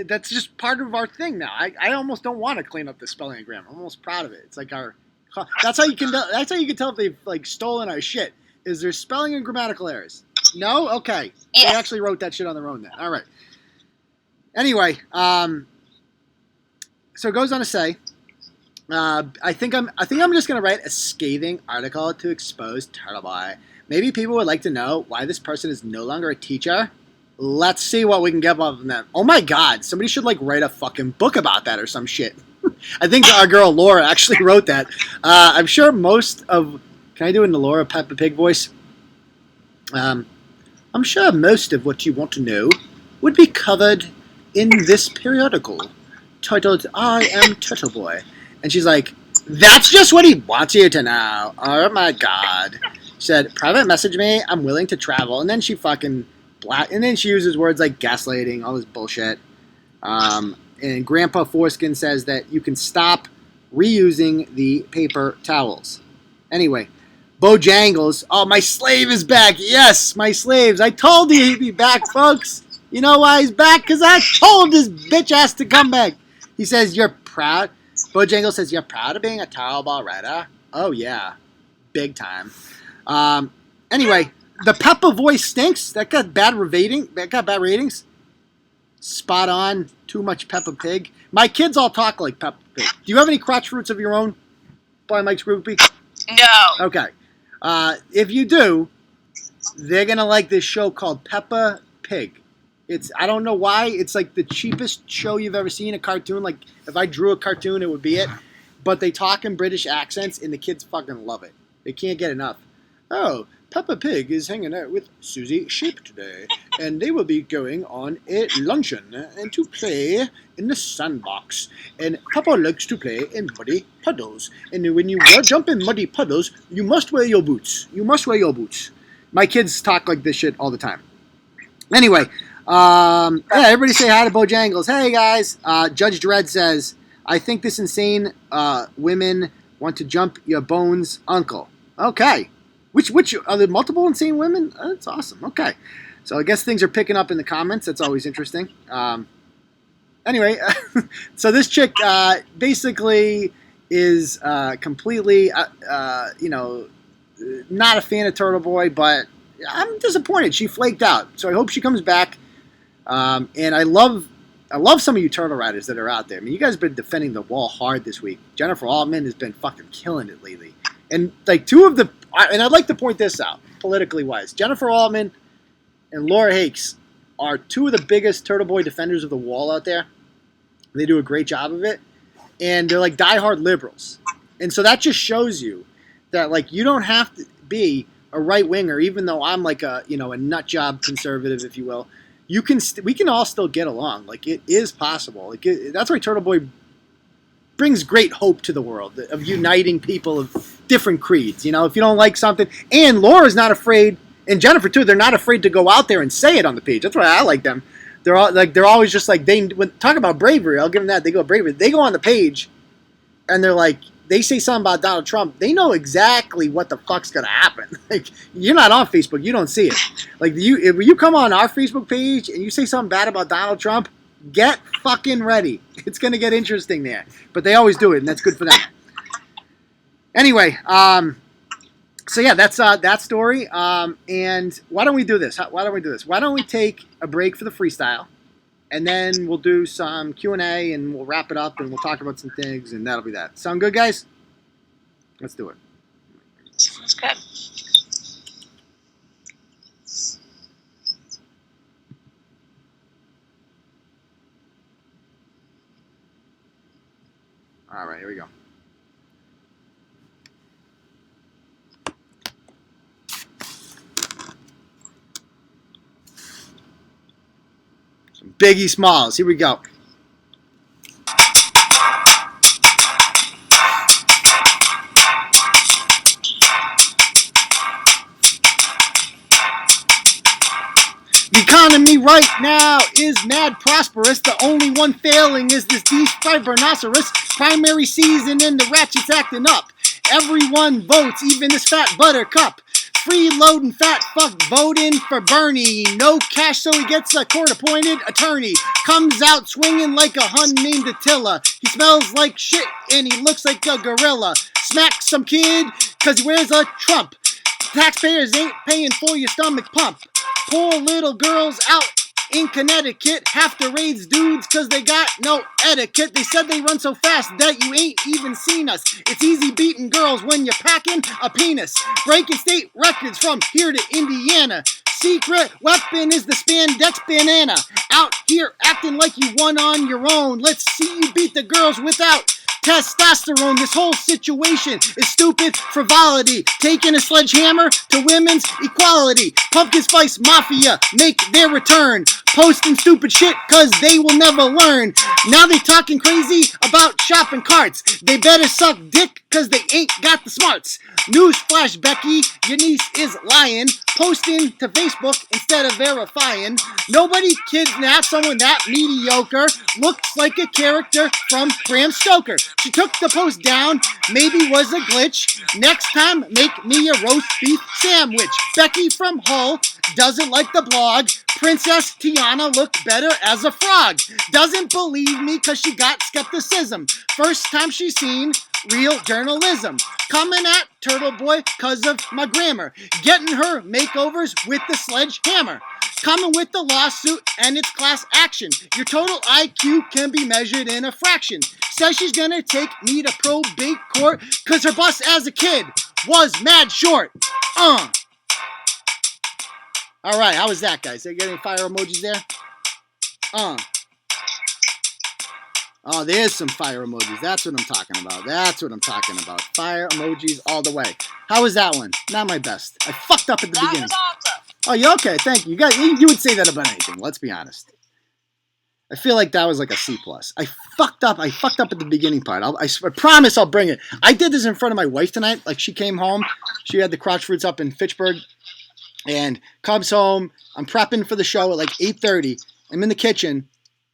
that's just part of our thing now. I almost don't want to clean up the spelling and grammar. I'm almost proud of it. It's like that's how you can tell if they've like stolen our shit. Is there spelling and grammatical errors? No? Okay. Yes. They actually wrote that shit on their own then. All right. Anyway, so it goes on to say, I think I'm just gonna write a scathing article to expose Turtle Boy. Maybe people would like to know why this person is no longer a teacher. Let's see what we can get off of them. Oh my God, somebody should like write a fucking book about that or some shit. I think our girl Laura actually wrote that. I'm sure most of. Can I do it in the Laura Peppa Pig voice? I'm sure most of what you want to know would be covered in this periodical titled I Am Turtle Boy. And she's like, that's just what he wants you to know. Oh my God. She said, private message me, I'm willing to travel. And then she fucking and then she uses words like gaslighting, all this bullshit. And Grandpa Foreskin says that you can stop reusing the paper towels. Anyway, Bojangles. Oh, my slave is back. Yes, my slaves. I told you he'd be back, folks. You know why he's back? Because I told this bitch ass to come back. He says, you're proud. Bojangles says, you're proud of being a terrible writer? Oh, yeah. Big time. Anyway, the Peppa voice stinks. That got bad ratings. Spot on. Too much Peppa Pig. My kids all talk like Peppa Pig. Do you have any crotch fruits of your own? By Mike's Groupie? No. Okay. If you do, they're going to like this show called Peppa Pig. I don't know why. It's like the cheapest show you've ever seen, a cartoon. Like, if I drew a cartoon, it would be it. But they talk in British accents, and the kids fucking love it. They can't get enough. Oh, Peppa Pig is hanging out with Susie Sheep today, and they will be going on a luncheon and to play in the sandbox. And Peppa likes to play in muddy puddles. And when you jump in muddy puddles, you must wear your boots. You must wear your boots. My kids talk like this shit all the time. Anyway, everybody say hi to Bojangles. Hey, guys. Judge Dredd says, I think this insane women want to jump your bones, uncle. Okay. Which are there multiple insane women? That's awesome. Okay. So I guess things are picking up in the comments. That's always interesting. Anyway, so this chick basically is completely, not a fan of Turtle Boy, but I'm disappointed. She flaked out. So I hope she comes back. And I love some of you turtle riders that are out there. I mean, you guys have been defending the wall hard this week. Jennifer Altman has been fucking killing it lately. And like and I'd like to point this out, politically wise. Jennifer Altman and Laura Hakes are two of the biggest Turtle Boy defenders of the wall out there. They do a great job of it. And they're like diehard liberals. And so that just shows you that like you don't have to be a right winger, even though I'm like a nut job conservative, if you will. We can all still get along. Like it is possible. That's why Turtle Boy brings great hope to the world of uniting people of different creeds. You know, if you don't like something, and Laura's not afraid, and Jennifer too, they're not afraid to go out there and say it on the page. That's why I like them. They're always just like talk about bravery. I'll give them that. They go bravery. They go on the page, and they're like they say something about Donald Trump. They know exactly what the fuck's gonna happen. Like you're not on Facebook, you don't see it. Like if you come on our Facebook page and you say something bad about Donald Trump, get fucking ready. It's going to get interesting there. But they always do it, and that's good for them. Anyway, so yeah, that's that story. And why don't we do this? Why don't we take a break for the freestyle, and then we'll do some Q&A, and we'll wrap it up, and we'll talk about some things, and that'll be that. Sound good, guys? Let's do it. Sounds good. All right, here we go. Some Biggie Smalls. Here we go. The economy right now is mad prosperous. The only one failing is this beef-fried rhinoceros. Primary season and the ratchet's acting up. Everyone votes, even this fat buttercup. Freeloading fat fuck voting for Bernie. No cash, so he gets a court-appointed attorney. Comes out swinging like a hun named Attila. He smells like shit and he looks like a gorilla. Smack some kid cause he wears a Trump. Taxpayers ain't paying for your stomach pump. Poor little girls out in Connecticut have to raise dudes cause they got no etiquette. They said they run so fast that you ain't even seen us. It's easy beating girls when you're packing a penis. Breaking state records from here to Indiana. Secret weapon is the spandex banana. Out here acting like you won on your own. Let's see you beat the girls without testosterone. This whole situation is stupid frivolity. Taking a sledgehammer to women's equality. Pumpkin Spice Mafia make their return. posting stupid shit cause they will never learn. Now they talking crazy about shopping carts. They better suck dick cause they ain't got the smarts. Newsflash, Becky, your niece is lying, posting to Facebook instead of verifying. Nobody kidnapped someone that mediocre. Looks like a character from Bram Stoker. She took the post down, maybe was a glitch. Next time, make me a roast beef sandwich. Becky from Hull doesn't like the blog. Princess Tiana looked better as a frog. Doesn't believe me cause she got skepticism. First time she's seen real journalism. Coming at Turtle Boy cause of my grammar. Getting her makeovers with the sledgehammer. Coming with the lawsuit and it's class action. Your total IQ can be measured in a fraction. Says she's gonna take me to probate court cause her bus as a kid was mad short. Alright, how was that, guys? Did you get any fire emojis there? Oh, there's some fire emojis. That's what I'm talking about. That's what I'm talking about. Fire emojis all the way. How was that one? Not my best. I fucked up at the beginning. That was awesome. Oh, you okay? Thank you. You would say that about anything. Let's be honest. I feel like that was like a C+. I fucked up at the beginning part. I promise I'll bring it. I did this in front of my wife tonight. Like, she came home. She had the crotch fruits up in Fitchburg. And comes home. I'm prepping for the show at like 8:30. I'm in the kitchen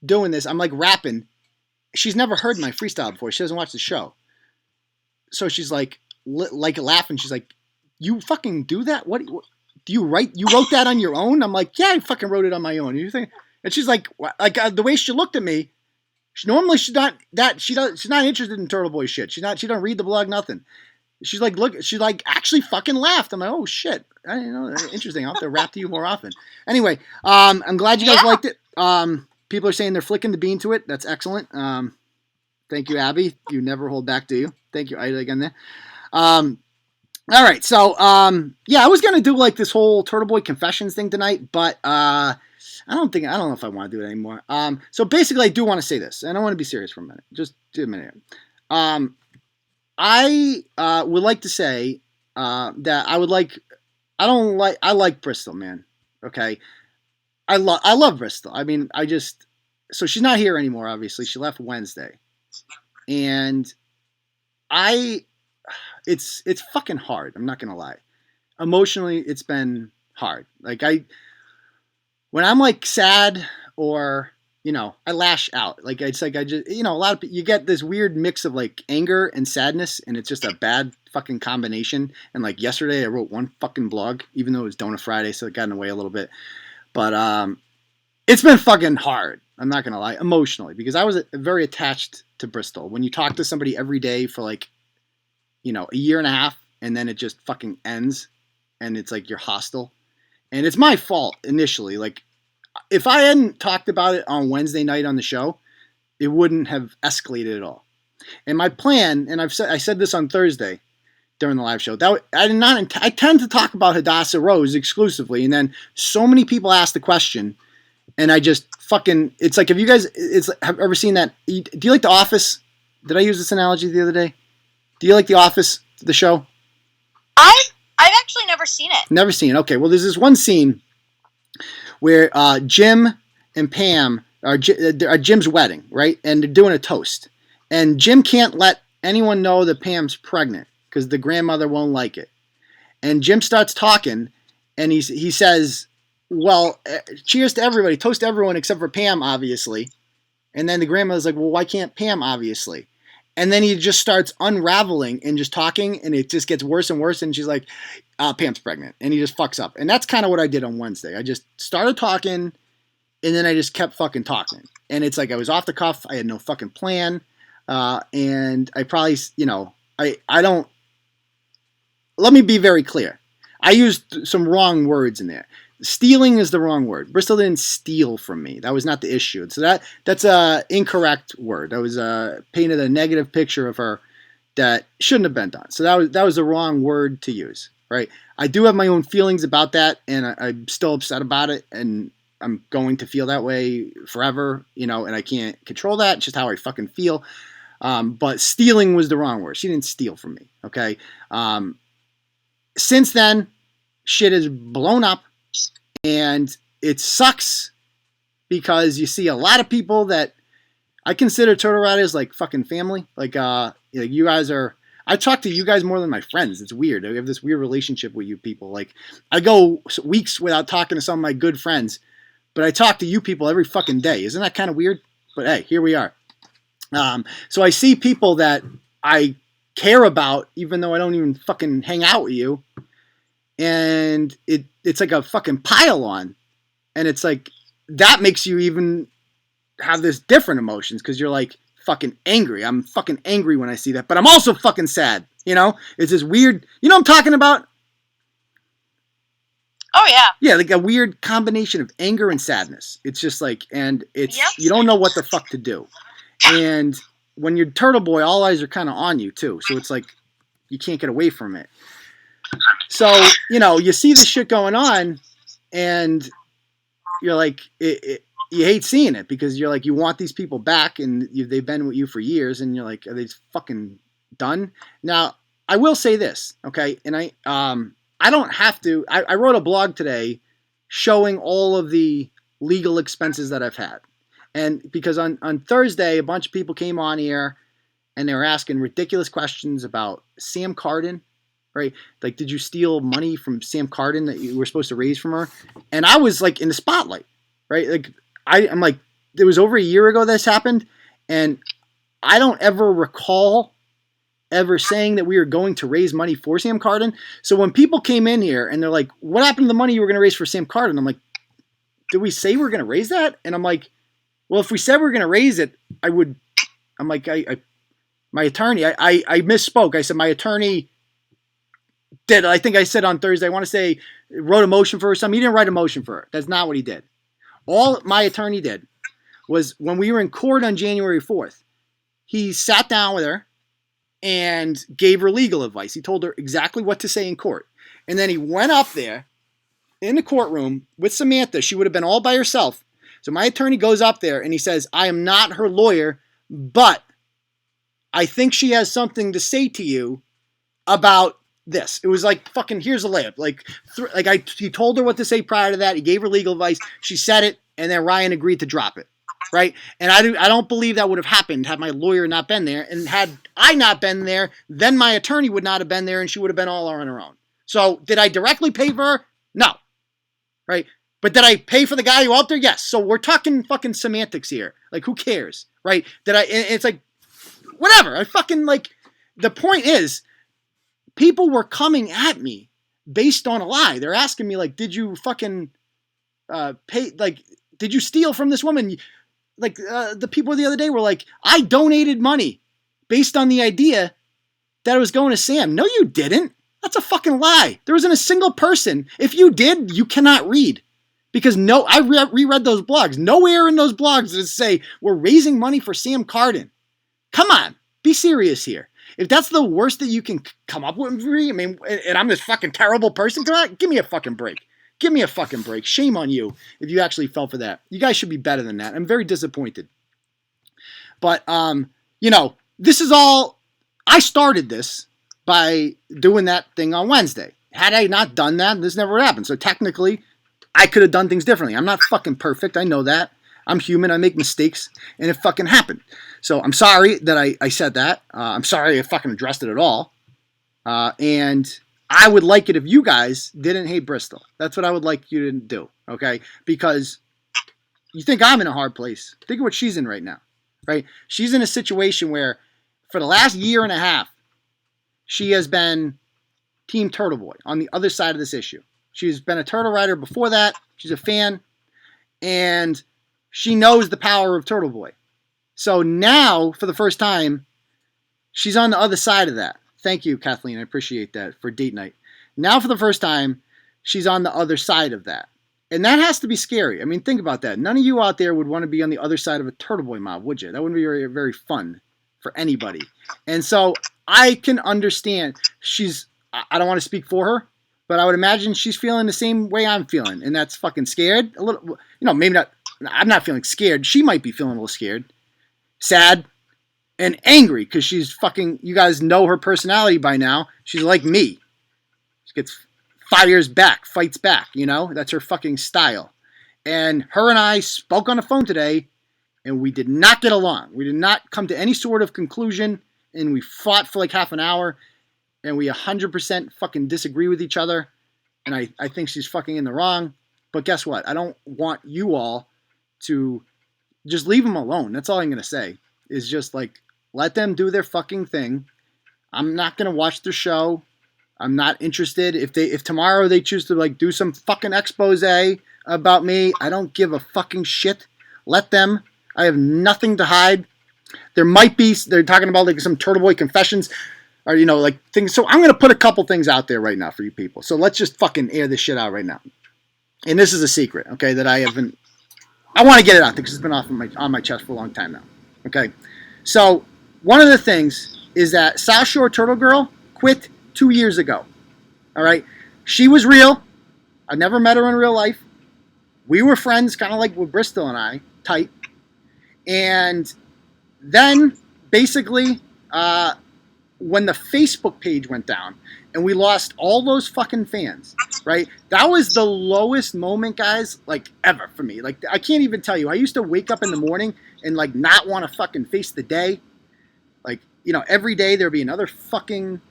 doing this. I'm like rapping. She's never heard my freestyle before. She doesn't watch the show. So she's like laughing. She's like, "You fucking do that? What do you write? You wrote that on your own?" I'm like, "Yeah, I fucking wrote it on my own." You think? And she's like the way she looked at me. She's not interested in Turtle Boy shit. She don't read the blog, nothing. She's like, look, she like actually fucking laughed. I'm like, oh shit. I didn't know. Interesting. I'll have to rap to you more often. Anyway, I'm glad you guys liked it. People are saying they're flicking the bean to it. That's excellent. Thank you, Abby. You never hold back, do you? Thank you, Ida, again there. All right. So, yeah, I was going to do like this whole Turtle Boy confessions thing tonight, but, I don't know if I want to do it anymore. So basically I do want to say this, and I want to be serious for a minute. Just a minute. I would like to say that I like Bristol, man. Okay, I love Bristol. I mean, so she's not here anymore. Obviously, she left Wednesday, and it's fucking hard. I'm not gonna lie. Emotionally, it's been hard. Like when I'm like sad or, I lash out. Like, it's like, a lot of people, you get this weird mix of like anger and sadness, and it's just a bad fucking combination. And like yesterday I wrote one fucking blog, even though it was Donut Friday, so it got in the way a little bit. But, it's been fucking hard. I'm not going to lie, emotionally, because I was very attached to Bristol. When you talk to somebody every day for like, a year and a half, and then it just fucking ends, and it's like you're hostile. And it's my fault initially. Like, if I hadn't talked about it on Wednesday night on the show, it wouldn't have escalated at all. And my plan, and I said this on Thursday during the live show, I tend to talk about Hadassah Rose exclusively, and then so many people ask the question, and I just fucking, it's like, have you guys have ever seen that? Do you like The Office? Did I use this analogy the other day? Do you like The Office, the show? I've actually never seen it. Never seen it. Okay, well, there's this one scene where Jim and Pam are Jim's wedding, right? And they're doing a toast. And Jim can't let anyone know that Pam's pregnant because the grandmother won't like it. And Jim starts talking, and he says, well, cheers to everybody, toast to everyone except for Pam, obviously. And then the grandmother's like, well, why can't Pam, obviously? And then he just starts unraveling and just talking, and it just gets worse and worse. And she's like, Pam's pregnant. And he just fucks up. And that's kind of what I did on Wednesday. I just started talking, and then I just kept fucking talking. And it's like I was off the cuff. I had no fucking plan. And I probably, I don't, let me be very clear. I used some wrong words in there. Stealing is the wrong word. Bristol didn't steal from me. That was not the issue. So that's a incorrect word. That was painted a negative picture of her that shouldn't have been done. So that was the wrong word to use, right? I do have my own feelings about that, and I'm still upset about it, and I'm going to feel that way forever, and I can't control that. It's just how I fucking feel. But stealing was the wrong word. She didn't steal from me, okay? Since then, shit has blown up. And it sucks because you see a lot of people that I consider turtle riders like fucking family. Like you guys are. I talk to you guys more than my friends. It's weird. I have this weird relationship with you people. Like I go weeks without talking to some of my good friends, but I talk to you people every fucking day. Isn't that kind of weird? But hey, here we are. So I see people that I care about, even though I don't even fucking hang out with you, and it's like a fucking pile on, and it's like that makes you even have this different emotions because you're like fucking angry. I'm fucking angry when I see that, but I'm also fucking sad. You know, it's this weird. You know what I'm talking about? Oh yeah. Yeah, like a weird combination of anger and sadness. It's just like, and it's you don't know what the fuck to do, and when you're Turtle Boy, all eyes are kind of on you too. So it's like you can't get away from it. So you know, you see this shit going on, and you're like, you hate seeing it because you're like, you want these people back, and they've been with you for years, and you're like, are they fucking done? Now, I will say this, okay, and I don't have to. I wrote a blog today showing all of the legal expenses that I've had. And because on Thursday, a bunch of people came on here and they were asking ridiculous questions about Sam Cardin, right? Like, did you steal money from Sam Cardin that you were supposed to raise from her? And I was like in the spotlight, right? Like, I'm like, it was over a year ago this happened. And I don't ever recall ever saying that we were going to raise money for Sam Cardin. So when people came in here and they're like, what happened to the money you were going to raise for Sam Cardin? I'm like, did we say we were going to raise that? And I'm like, well, if we said we were going to raise it, I'm like, my attorney, I misspoke. I said my attorney did, I think I said on Thursday, I want to say, wrote a motion for her or something. He didn't write a motion for her. That's not what he did. All my attorney did was when we were in court on January 4th, he sat down with her and gave her legal advice. He told her exactly what to say in court. And then he went up there in the courtroom with Samantha. She would have been all by herself. So my attorney goes up there and he says, I am not her lawyer, but I think she has something to say to you about this. It was like, fucking, here's a layup. He told her what to say prior to that. He gave her legal advice. She said it, and then Ryan agreed to drop it. Right? And I don't believe that would have happened had my lawyer not been there. And had I not been there, then my attorney would not have been there and she would have been all on her own. So did I directly pay for her? No. Right? But did I pay for the guy who out there? Yes. So we're talking fucking semantics here. Like, who cares? Right? It's like, whatever. I fucking, like, the point is, people were coming at me based on a lie. They're asking me, like, did you fucking pay, like, did you steal from this woman? Like, the people the other day were like, I donated money based on the idea that it was going to Sam. No, you didn't. That's a fucking lie. There wasn't a single person. If you did, you cannot read. Because I reread those blogs. Nowhere in those blogs does it say, we're raising money for Sam Cardin. Come on. Be serious here. If that's the worst that you can come up with, I mean, and I'm this fucking terrible person, give me a fucking break. Give me a fucking break. Shame on you if you actually fell for that. You guys should be better than that. I'm very disappointed. But, you know, this is all, I started this by doing that thing on Wednesday. Had I not done that, this never would happen. So technically, I could have done things differently. I'm not fucking perfect. I know that. I'm human. I make mistakes. And it fucking happened. So I'm sorry that I said that. I'm sorry I fucking addressed it at all. And I would like it if you guys didn't hate Bristol. That's what I would like you to do. Okay? Because you think I'm in a hard place. Think of what she's in right now. Right? She's in a situation where for the last year and a half, she has been Team Turtle Boy on the other side of this issue. She's been a Turtle Rider before that. She's a fan. And she knows the power of Turtle Boy. So now, for the first time, she's on the other side of that. Thank you, Kathleen. I appreciate that for date night. Now, for the first time, she's on the other side of that. And that has to be scary. I mean, think about that. None of you out there would want to be on the other side of a Turtle Boy mob, would you? That wouldn't be very, very fun for anybody. And so I can understand I don't want to speak for her, but I would imagine she's feeling the same way I'm feeling. And that's fucking scared. A little, you know, maybe not. I'm not feeling scared. She might be feeling a little scared, sad, and angry because she's fucking, you guys know her personality by now. She's like me. She gets fires back, fights back, you know? That's her fucking style. And her and I spoke on the phone today, and we did not get along. We did not come to any sort of conclusion, and we fought for like half an hour, and we 100% fucking disagree with each other, and I think she's fucking in the wrong. But guess what? I don't want you all to just leave them alone. That's all I'm going to say, is just like, let them do their fucking thing. I'm not going to watch their show. I'm not interested. If tomorrow they choose to like do some fucking expose about me, I don't give a fucking shit. Let them. I have nothing to hide. There might be, they're talking about like some Turtle Boy confessions or, you know, like things. So I'm going to put a couple things out there right now for you people. So let's just fucking air this shit out right now. And this is a secret, okay, that I want to get it out because it's been off on my chest for a long time now. Okay. So one of the things is that South Shore Turtle Girl quit 2 years ago. All right. She was real. I never met her in real life. We were friends, kind of like with Bristol and I, tight. And then basically, when the Facebook page went down and we lost all those fucking fans, right? That was the lowest moment, guys, like ever for me. Like, I can't even tell you. I used to wake up in the morning and like not want to fucking face the day. Like, you know, every day there'd be another fucking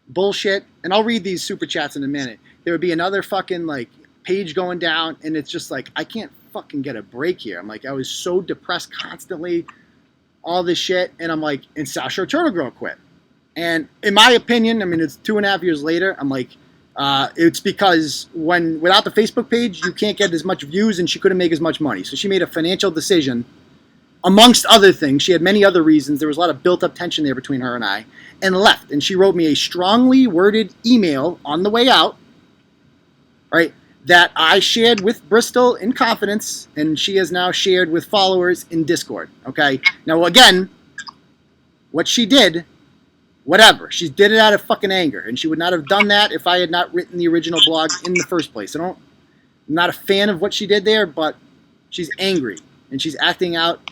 bullshit. And I'll read these super chats in a minute. There would be another fucking like page going down, and it's just like, I can't fucking get a break here. I'm like, I was so depressed constantly, all this shit, and I'm like, and South Shore Turtle Girl quit. And in my opinion, I mean, it's 2.5 years later, I'm like, it's because without the Facebook page, you can't get as much views, and she couldn't make as much money. So she made a financial decision, amongst other things. She had many other reasons. There was a lot of built-up tension there between her and I, and left. And she wrote me a strongly worded email on the way out, right, that I shared with Bristol in confidence, and she has now shared with followers in Discord, okay? Now, again, what she did, whatever. She did it out of fucking anger, and she would not have done that if I had not written the original blog in the first place. I'm not a fan of what she did there, but she's angry, and she's acting out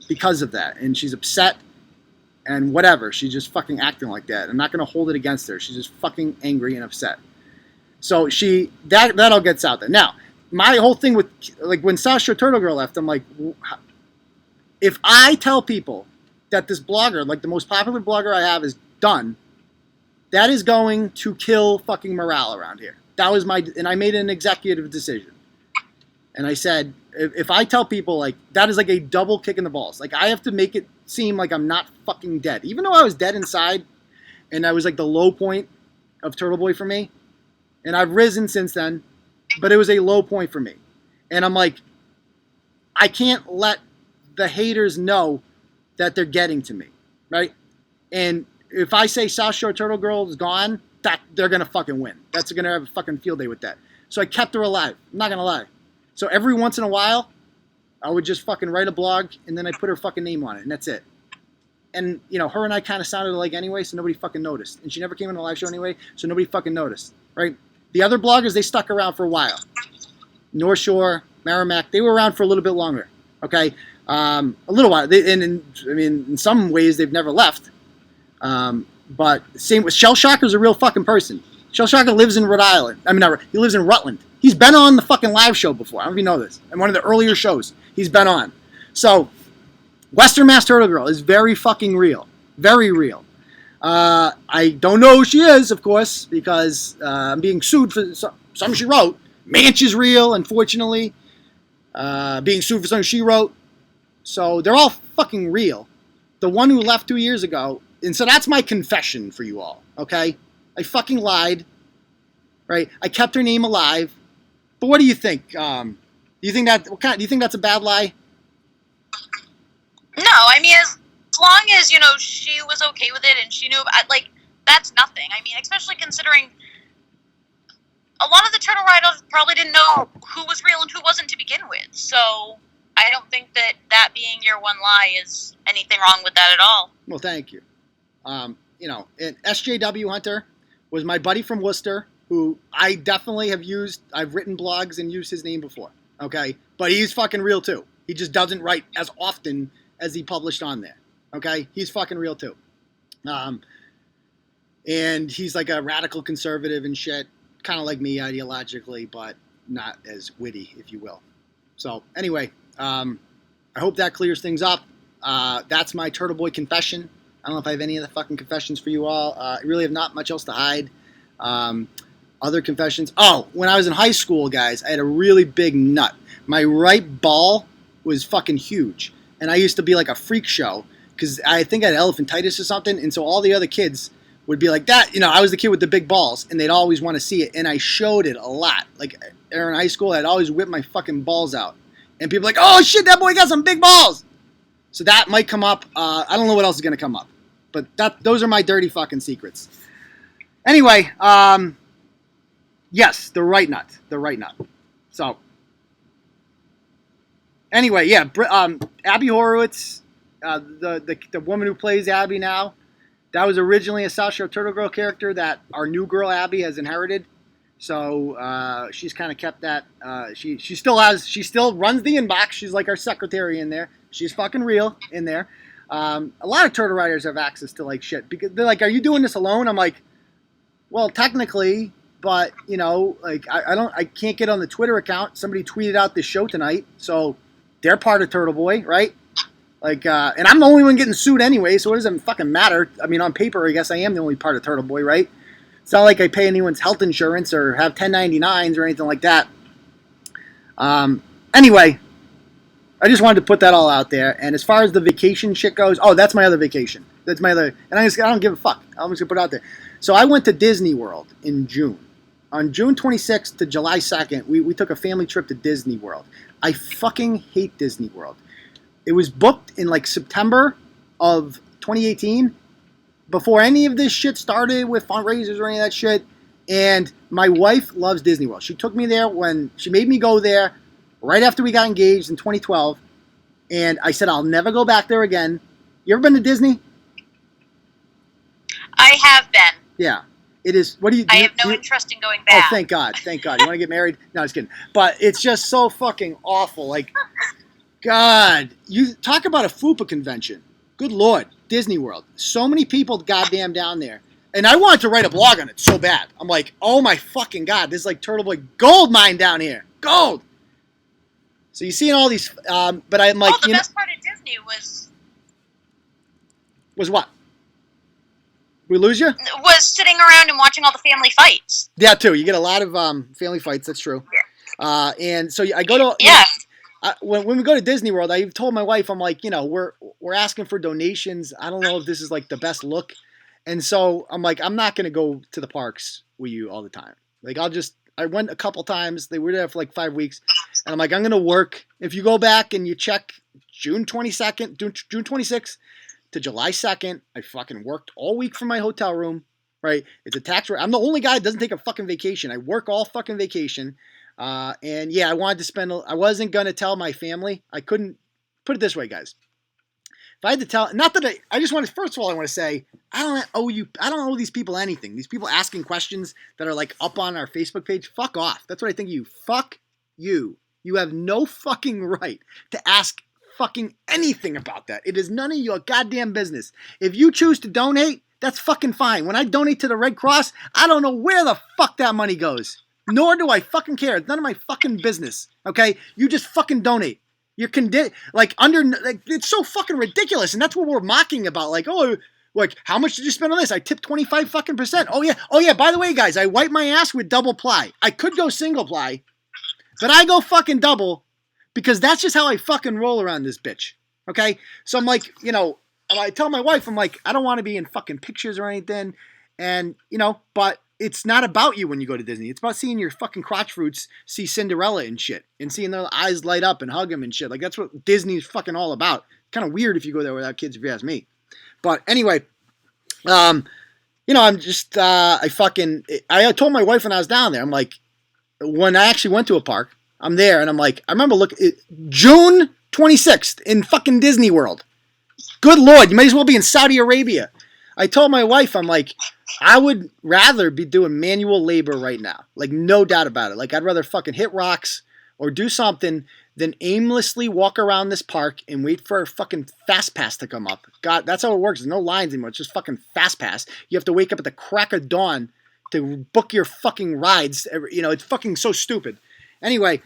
because of that, and she's upset, and whatever. She's just fucking acting like that. I'm not going to hold it against her. She's just fucking angry and upset. So that all gets out there. Now, my whole thing with, like, when South Shore Turtle Girl left, I'm like, if I tell people that this blogger, like the most popular blogger I have, is done, that is going to kill fucking morale around here. That was and I made an executive decision. And I said, if I tell people, like, that is like a double kick in the balls. Like, I have to make it seem like I'm not fucking dead. Even though I was dead inside, and that was like the low point of Turtle Boy for me. And I've risen since then, but it was a low point for me. And I'm like, I can't let the haters know that they're getting to me, right? And if I say South Shore Turtle Girl is gone, they're going to fucking win. That's going to have a fucking field day with that. So I kept her alive. I'm not going to lie. So every once in a while, I would just fucking write a blog, and then I put her fucking name on it, and that's it. And, you know, her and I kind of sounded alike anyway, so nobody fucking noticed. And she never came on a live show anyway, so nobody fucking noticed, right? The other bloggers, they stuck around for a while. North Shore, Merrimack, they were around for a little bit longer, okay? A little while. In some ways, they've never left. But same with Shell Shocker's a real fucking person. Shell Shocker lives in Rhode Island. He lives in Rutland. He's been on the fucking live show before. I don't know if you know this. In one of the earlier shows, he's been on. So, Western Mass Turtle Girl is very fucking real. Very real. I don't know who she is, of course, because I'm being sued for something she wrote. Manch is real, unfortunately. Being sued for something she wrote. So they're all fucking real. The one who left 2 years ago, and so that's my confession for you all, okay? I fucking lied, right? I kept her name alive. But what do you think? Do you think that's a bad lie? No, I mean, as long as, you know, she was okay with it and she knew, like, that's nothing. I mean, especially considering a lot of the turtle riders probably didn't know who was real and who wasn't to begin with. So I don't think that being your one lie is anything wrong with that at all. Well, thank you. You know, and SJW Hunter was my buddy from Worcester, who I definitely have used. I've written blogs and used his name before, okay? But he's fucking real, too. He just doesn't write as often as he published on there, okay? He's fucking real, too. And he's like a radical conservative and shit, kind of like me ideologically, but not as witty, if you will. So anyway, I hope that clears things up. That's my Turtle Boy confession. I don't know if I have any other fucking confessions for you all. I really have not much else to hide. Other confessions. Oh, when I was in high school, guys, I had a really big nut. My right ball was fucking huge. And I used to be like a freak show because I think I had elephantitis or something. And so all the other kids would be like that. You know, I was the kid with the big balls and they'd always want to see it. And I showed it a lot. Like in high school, I'd always whip my fucking balls out. And people were like, oh shit, that boy got some big balls. So that might come up. I don't know what else is going to come up. But those are my dirty fucking secrets. Anyway, yes, the right nut. The right nut. So, anyway, yeah, Abby Horowitz, the woman who plays Abby now, that was originally a South Shore Turtle Girl character that our new girl Abby has inherited. So she's kind of kept that. She still runs the inbox. She's like our secretary in there. She's fucking real in there. A lot of turtle writers have access to like shit because they're like, "Are you doing this alone?" I'm like, "Well, technically, but you know, like I can't get on the Twitter account. Somebody tweeted out this show tonight, so they're part of Turtle Boy, right? Like, and I'm the only one getting sued anyway, so it doesn't fucking matter. I mean, on paper, I guess I am the only part of Turtle Boy, right? It's not like I pay anyone's health insurance or have 1099s or anything like that. Anyway, I just wanted to put that all out there. And as far as the vacation shit goes, oh, that's my other vacation. That's my other, and I don't give a fuck. I'm just gonna put it out there. So I went to Disney World in June. On June 26th to July 2nd, we took a family trip to Disney World. I fucking hate Disney World. It was booked in like September of 2018, before any of this shit started with fundraisers or any of that shit. And my wife loves Disney World. She took me there when she made me go there right after we got engaged in 2012. And I said, I'll never go back there again. You ever been to Disney? I have been. Yeah. It is. What do you do? I have no interest in going back. Oh, thank God. Thank God. You want to get married? No, just kidding. But it's just so fucking awful. Like, God, you talk about a FUPA convention. Good Lord. Disney World. So many people goddamn down there. And I wanted to write a blog on it so bad. I'm like, oh my fucking God. This is like Turtle Boy gold mine down here. Gold. So you see all these, but I'm like, the best part of Disney was what? We lose you? Was sitting around and watching all the family fights. Yeah, too. You get a lot of family fights. That's true. Yeah. And so I go to when we go to Disney World, I told my wife, I'm like, you know, we're asking for donations. I don't know if this is like the best look, and so I'm like, I'm not gonna go to the parks with you all the time. Like I went a couple times. They were there for like 5 weeks, and I'm like, I'm gonna work. If you go back and you check June 26th. To July 2nd, I fucking worked all week from my hotel room, right? It's a tax rate. I'm the only guy that doesn't take a fucking vacation. I work all fucking vacation. And yeah, I wanted to I wasn't going to tell my family. I couldn't, put it this way, guys. If I had to tell, not that I just want to, first of all, I want to say, I don't owe these people anything. These people asking questions that are like up on our Facebook page, fuck off. That's what I think of you. Fuck you. You have no fucking right to ask fucking anything about that. It is none of your goddamn business. If you choose to donate, that's fucking fine. When I donate to the Red Cross, I don't know where the fuck that money goes. Nor do I fucking care. It's none of my fucking business. Okay? You just fucking donate. You're it's so fucking ridiculous. And that's what we're mocking about. Like, oh, like, how much did you spend on this? I tipped 25 fucking %. Oh yeah, by the way, guys, I wipe my ass with double ply. I could go single ply, but I go fucking double. Because that's just how I fucking roll around this bitch. Okay? So I'm like, you know, I tell my wife, I'm like, I don't want to be in fucking pictures or anything. And, you know, but it's not about you when you go to Disney. It's about seeing your fucking crotch roots see Cinderella and shit. And seeing their eyes light up and hug them and shit. Like, that's what Disney's fucking all about. Kind of weird if you go there without kids, if you ask me. But anyway, you know, I'm just, I told my wife when I was down there, I'm like, when I actually went to a park, I'm there, and I'm like, I remember June 26th in fucking Disney World. Good Lord, you might as well be in Saudi Arabia. I told my wife, I'm like, I would rather be doing manual labor right now. Like, no doubt about it. Like, I'd rather fucking hit rocks or do something than aimlessly walk around this park and wait for a fucking fast pass to come up. God, that's how it works. There's no lines anymore. It's just fucking fast pass. You have to wake up at the crack of dawn to book your fucking rides. You know, it's fucking so stupid. Anyway,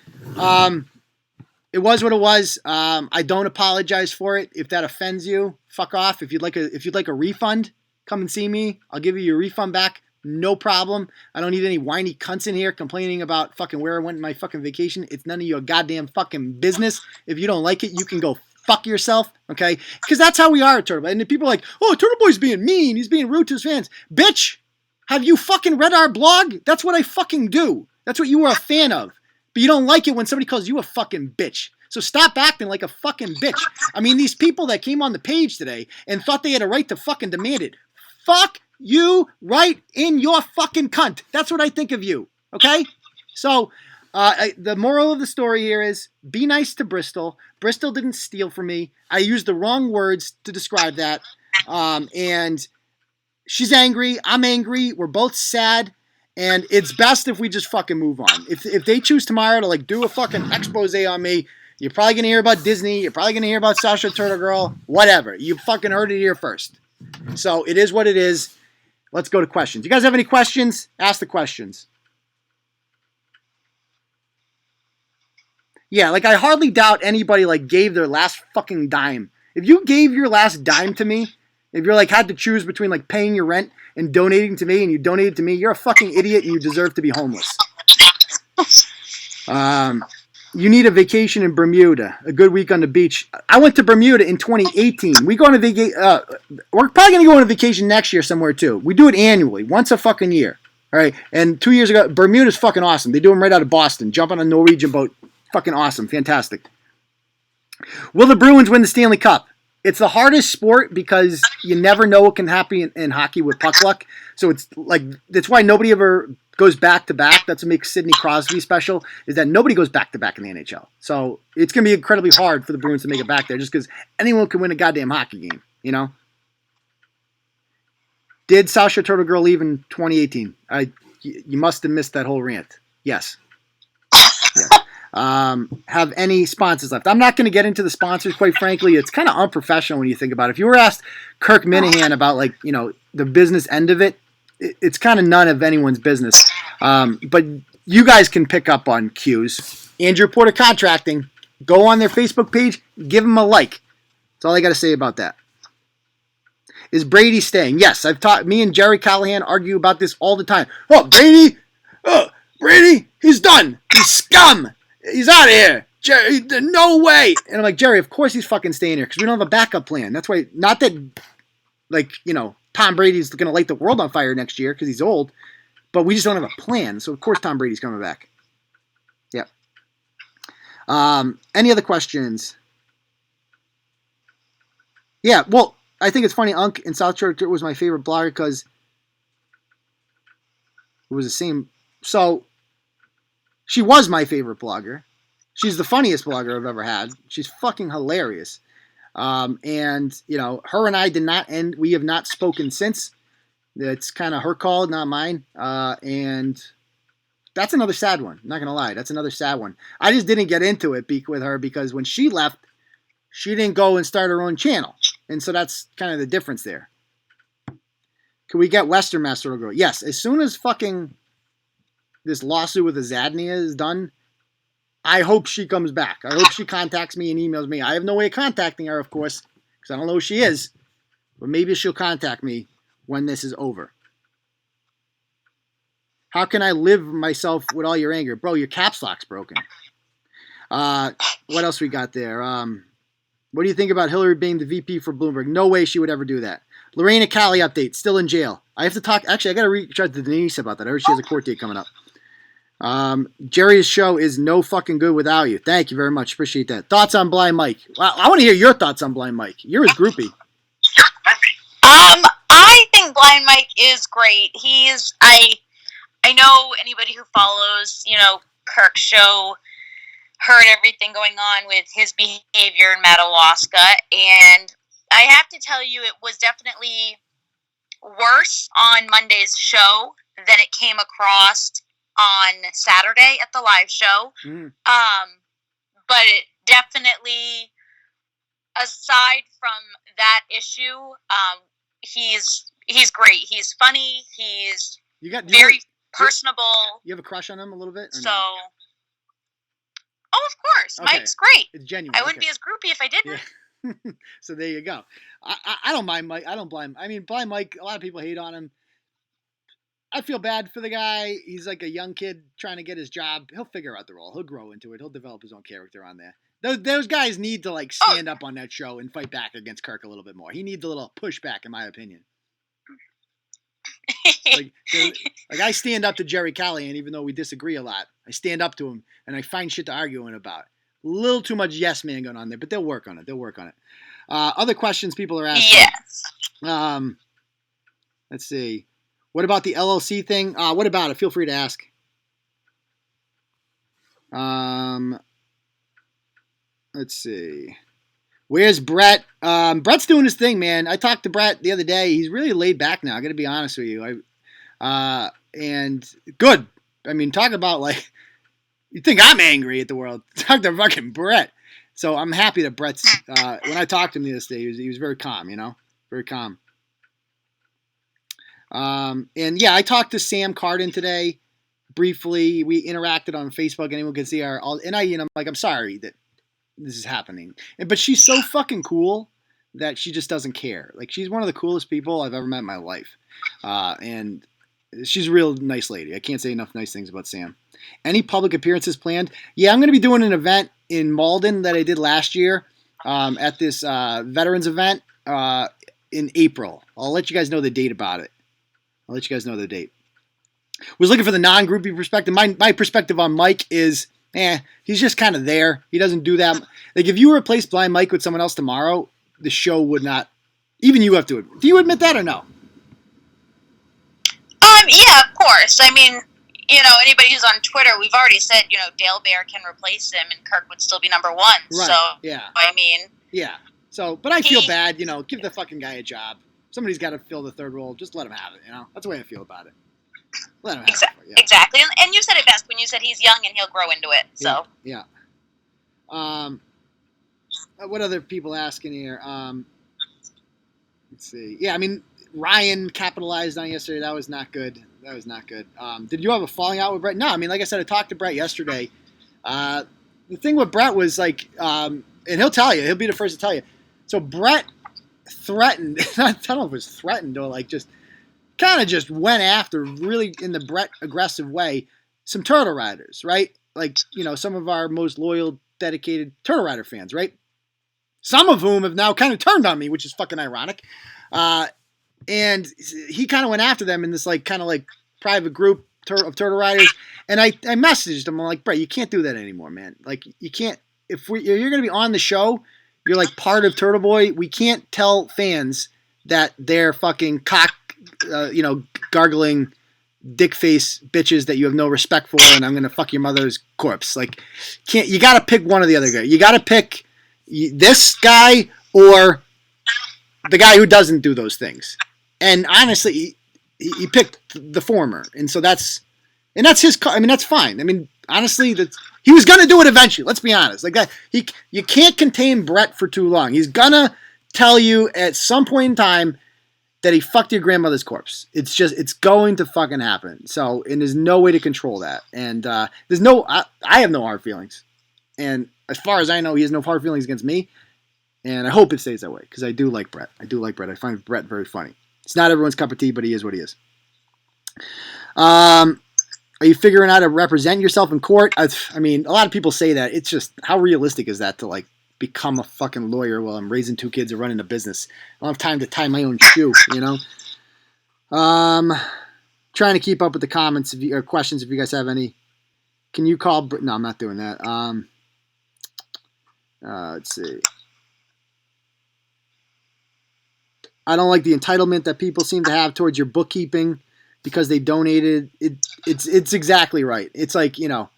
it was what it was. I don't apologize for it. If that offends you, fuck off. If you'd like a refund, come and see me. I'll give you your refund back. No problem. I don't need any whiny cunts in here complaining about fucking where I went in my fucking vacation. It's none of your goddamn fucking business. If you don't like it, you can go fuck yourself, okay? Because that's how we are at Turtle Boy. And people are like, oh, Turtle Boy's being mean. He's being rude to his fans. Bitch, have you fucking read our blog? That's what I fucking do. That's what you were a fan of. But you don't like it when somebody calls you a fucking bitch. So stop acting like a fucking bitch. I mean, these people that came on the page today and thought they had a right to fucking demand it. Fuck you right in your fucking cunt. That's what I think of you, okay? So the moral of the story here is be nice to Bristol. Bristol didn't steal from me. I used the wrong words to describe that. And she's angry. I'm angry. We're both sad. And it's best if we just fucking move on. If they choose tomorrow to like do a fucking expose on me, you're probably going to hear about Disney. You're probably going to hear about Sasha Turtle Girl. Whatever. You fucking heard it here first. So it is what it is. Let's go to questions. You guys have any questions? Ask the questions. Yeah, like I hardly doubt anybody like gave their last fucking dime. If you gave your last dime to me, if you're like had to choose between like paying your rent and donating to me and you donated to me, you're a fucking idiot and you deserve to be homeless. You need a vacation in Bermuda. A good week on the beach. I went to Bermuda in 2018. We go on a vacation. We're probably going to go on a vacation next year somewhere too. We do it annually, once a fucking year. All right. And 2 years ago, Bermuda's fucking awesome. They do them right out of Boston. Jump on a Norwegian boat. Fucking awesome. Fantastic. Will the Bruins win the Stanley Cup? It's the hardest sport because you never know what can happen in hockey with puck luck. So it's like, that's why nobody ever goes back to back. That's what makes Sidney Crosby special, is that nobody goes back to back in the NHL. So it's going to be incredibly hard for the Bruins to make it back there just because anyone can win a goddamn hockey game, you know? Did Sasha Turtle Girl leave in 2018? You must have missed that whole rant. Yes. Have any sponsors left? I'm not going to get into the sponsors, quite frankly. It's kind of unprofessional when you think about it. If you were asked Kirk Minahan about, like, you know, the business end of it, it's kind of none of anyone's business. But you guys can pick up on cues. Andrew Porter Contracting. Go on their Facebook page. Give them a like. That's all I got to say about that. Is Brady staying? Yes, me and Jerry Callahan argue about this all the time. Oh, Brady, he's done. He's scum. He's out of here. Jerry, no way. And I'm like, Jerry, of course he's fucking staying here because we don't have a backup plan. That's why, not that, like, you know, Tom Brady's going to light the world on fire next year because he's old, but we just don't have a plan. So, of course, Tom Brady's coming back. Yep. Any other questions? Yeah, well, I think it's funny. Unc in South Church was my favorite blogger because it was the same. So, she was my favorite blogger. She's the funniest blogger I've ever had. She's fucking hilarious. And, you know, her and I did not end. We have not spoken since. It's kind of her call, not mine. And that's another sad one. I'm not going to lie. That's another sad one. I just didn't get into it with her because when she left, she didn't go and start her own channel. And so that's kind of the difference there. Can we get Western Mass Turtle Girl? Yes. As soon as fucking this lawsuit with the Zadnia is done, I hope she comes back. I hope she contacts me and emails me. I have no way of contacting her, of course, because I don't know who she is. But maybe she'll contact me when this is over. How can I live myself with all your anger? Bro, your caps lock's broken. What else we got there? What do you think about Hillary being the VP for Bloomberg? No way she would ever do that. Lorena Cali update, still in jail. I have to talk. Actually, I got to reach out to Denise about that. I heard she has a court date coming up. Jerry's show is no fucking good without you. Thank you very much. Appreciate that. Thoughts on Blind Mike? Well, I want to hear your thoughts on Blind Mike. You're his groupie. I think Blind Mike is great. I know anybody who follows, you know, Kirk's show heard everything going on with his behavior in Madawaska, and I have to tell you, it was definitely worse on Monday's show than it came across on Saturday at the live show. But it definitely, aside from that issue, he's great. He's funny. He's very personable. You have a crush on him a little bit? So, Oh, of course. Okay. Mike's great. It's genuine. I wouldn't be as groupie if I didn't. Yeah. So there you go. I don't mind Mike. I don't blame. I mean, blind Mike. A lot of people hate on him. I feel bad for the guy. He's like a young kid trying to get his job. He'll figure out the role. He'll grow into it. He'll develop his own character on there. Those guys need to like stand up on that show and fight back against Kirk a little bit more. He needs a little pushback, in my opinion. like I stand up to Jerry Callahan, even though we disagree a lot. I stand up to him and I find shit to argue about. A little too much yes man going on there, but they'll work on it. Other questions people are asking. Yes. Let's see. What about the LLC thing? What about it? Feel free to ask. Let's see. Where's Brett? Brett's doing his thing, man. I talked to Brett the other day. He's really laid back now. I got to be honest with you. And good. I mean, talk about like, you think I'm angry at the world. Talk to fucking Brett. So I'm happy that Brett's, when I talked to him the other day, he was very calm, very calm. And yeah, I talked to Sam Cardin today briefly. We interacted on Facebook. Anyone can see I'm sorry that this is happening. But she's so fucking cool that she just doesn't care. Like, she's one of the coolest people I've ever met in my life. And she's a real nice lady. I can't say enough nice things about Sam. Any public appearances planned? Yeah, I'm going to be doing an event in Malden that I did last year at this veterans event in April. I'll let you guys know the date about it. Was looking for the non-groupie perspective. My perspective on Mike is, he's just kind of there. He doesn't do that. Like, if you replace Blind Mike with someone else tomorrow, the show would not, even you have to. Do you admit that or no? Yeah, of course. I mean, anybody who's on Twitter, we've already said, Dale Bear can replace him and Kirk would still be number one. Right. So, yeah. I mean. Yeah. So, but I feel bad, give the fucking guy a job. Somebody's got to fill the third role. Just let him have it, That's the way I feel about it. Let him have it. Yeah. Exactly. And you said it best when you said he's young and he'll grow into it. So. Yeah. What other people asking here? Let's see. Yeah, I mean, Ryan capitalized on yesterday. That was not good. Did you have a falling out with Brett? No, I mean, like I said, I talked to Brett yesterday. The thing with Brett was like, and he'll tell you, he'll be the first to tell you. So Brett threatened, I don't know if it was threatened or like just kind of just went after really in the Brett aggressive way, some Turtle Riders, right? Like, some of our most loyal, dedicated Turtle Rider fans, right? Some of whom have now kind of turned on me, which is fucking ironic. And he kind of went after them in this like kind of like private group of Turtle Riders. And I messaged him. I'm like, Brett, you can't do that anymore, man. Like, you can't, if you're going to be on the show, you're like part of Turtle Boy. We can't tell fans that they're fucking gargling dick face bitches that you have no respect for, and I'm going to fuck your mother's corpse. Like, you got to pick one or the other guy. You got to pick this guy or the guy who doesn't do those things. And honestly, he picked the former. And so that's his, I mean, that's fine. I mean, honestly, he was going to do it eventually. Let's be honest. Like that, you can't contain Brett for too long. He's going to tell you at some point in time that he fucked your grandmother's corpse. It's going to fucking happen. So, and there's no way to control that. And I have no hard feelings. And as far as I know, he has no hard feelings against me. And I hope it stays that way because I do like Brett. I find Brett very funny. It's not everyone's cup of tea, but he is what he is. Are you figuring out how to represent yourself in court? I mean, a lot of people say that. It's just, how realistic is that to like become a fucking lawyer while I'm raising two kids and running a business? I don't have time to tie my own shoe, Trying to keep up with the comments or questions if you guys have any. Can you call? No, I'm not doing that. Let's see. I don't like the entitlement that people seem to have towards your bookkeeping because they donated. It's exactly right. It's like, and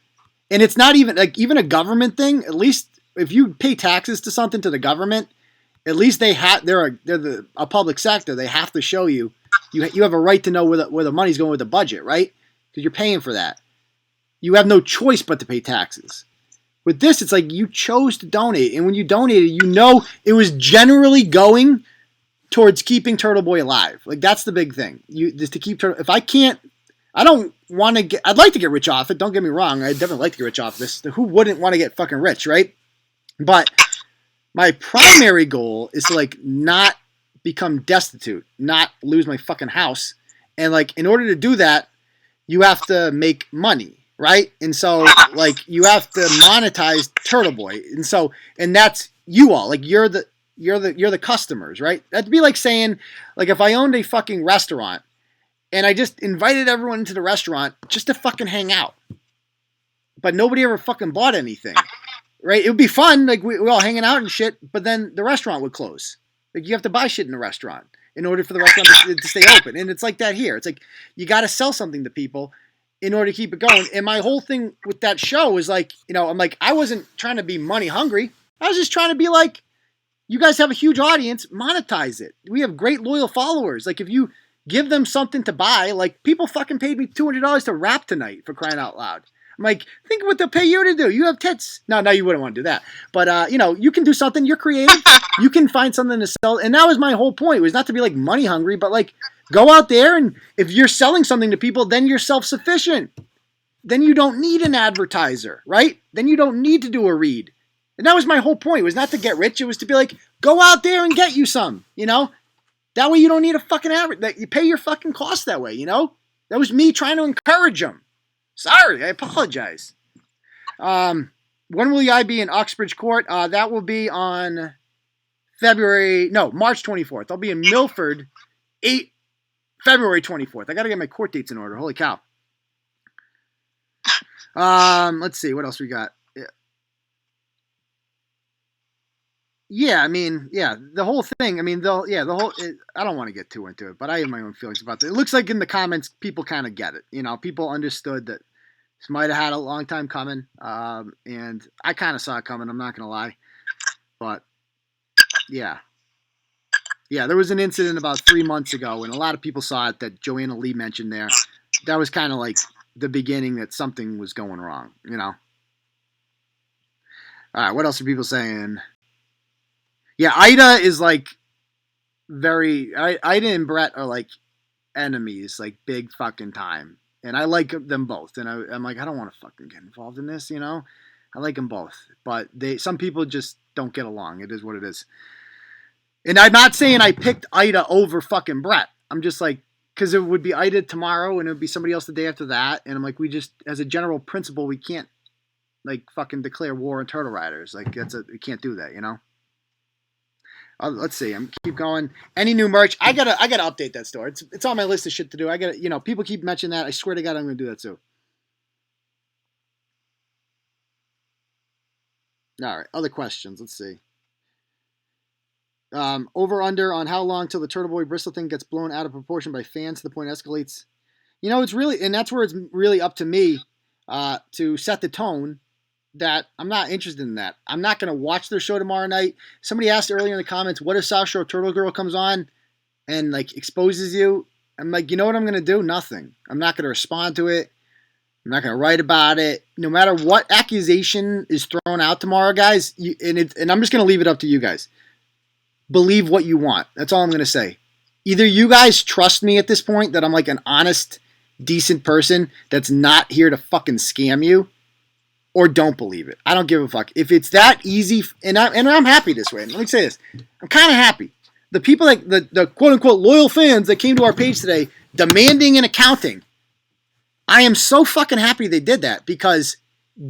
it's not even like even a government thing. At least if you pay taxes to something to the government, at least they're a public sector. They have to show you have a right to know where the money's going with the budget, right? Because you're paying for that. You have no choice but to pay taxes. With this, it's like you chose to donate, and when you donated, it was generally going towards keeping Turtle Boy alive. Like, that's the big thing. Just to keep Turtle. If I can't I don't want to get. I'd like to get rich off it. Don't get me wrong. I'd definitely like to get rich off this. Who wouldn't want to get fucking rich, right? But my primary goal is to like not become destitute, not lose my fucking house, and like in order to do that, you have to make money, right? And so like you have to monetize Turtle Boy, and that's you all. Like you're the customers, right? That'd be like saying like if I owned a fucking restaurant. And I just invited everyone into the restaurant just to fucking hang out. But nobody ever fucking bought anything. Right? It would be fun. Like, we're all hanging out and shit. But then the restaurant would close. Like, you have to buy shit in the restaurant in order for the restaurant to stay open. And it's like that here. It's like, you got to sell something to people in order to keep it going. And my whole thing with that show is like, you know, I'm like, I wasn't trying to be money hungry. I was just trying to be like, you guys have a huge audience. Monetize it. We have great loyal followers. Like, if you give them something to buy. Like, people fucking paid me $200 to rap tonight, for crying out loud. I'm like, think of what they'll pay you to do. You have tits. No, you wouldn't want to do that. But, you know, you can do something. You're creative. You can find something to sell. And that was my whole point. It was not to be, like, money hungry, but, like, go out there and if you're selling something to people, then you're self-sufficient. Then you don't need an advertiser, right? Then you don't need to do a read. And that was my whole point. It was not to get rich. It was to be like, go out there and get you some, you know? That way you don't need a fucking average. You pay your fucking costs that way, you know? That was me trying to encourage them. Sorry, I apologize. When will I be in Uxbridge Court? That will be on March 24th. I'll be in Milford, February 24th. I got to get my court dates in order. Holy cow. Let's see. What else we got? Yeah, I mean, the whole thing. I mean, I don't want to get too into it, but I have my own feelings about it. It looks like in the comments, people kind of get it. You know, people understood that this might have had a long time coming, and I kind of saw it coming. I'm not going to lie. But, yeah, there was an incident about 3 months ago, and a lot of people saw it that Joanna Lee mentioned there. That was kind of like the beginning that something was going wrong, you know. All right, what else are people saying? Yeah, Ida is like Ida and Brett are like enemies, like big fucking time. And I like them both. And I'm like, I don't want to fucking get involved in this, you know? I like them both. But some people just don't get along. It is what it is. And I'm not saying I picked Ida over fucking Brett. I'm just like, because it would be Ida tomorrow and it would be somebody else the day after that. And I'm like, we just, as a general principle, we can't like fucking declare war on Turtle Riders. Like, we can't do that, you know? Let's see. I'm keep going. Any new merch? I gotta update that store. It's on my list of shit to do. I gotta, you know, people keep mentioning that. I swear to God, I'm gonna do that too. All right. Other questions. Let's see. Over under on how long till the Turtle Boy Bristol thing gets blown out of proportion by fans to the point it escalates. You know, it's really, and that's where it's really up to me to set the tone. That I'm not interested in that. I'm not going to watch their show tomorrow night. Somebody asked earlier in the comments, what if South Shore Turtle Girl comes on and like exposes you? I'm like, you know what I'm going to do? Nothing. I'm not going to respond to it. I'm not going to write about it. No matter what accusation is thrown out tomorrow, guys, and I'm just going to leave it up to you guys. Believe what you want. That's all I'm going to say. Either you guys trust me at this point that I'm like an honest, decent person that's not here to fucking scam you, or don't believe it. I don't give a fuck. If it's that easy, and I'm happy this way. Let me say this. I'm kind of happy. The people that, the quote-unquote loyal fans that came to our page today demanding an accounting, I am so fucking happy they did that because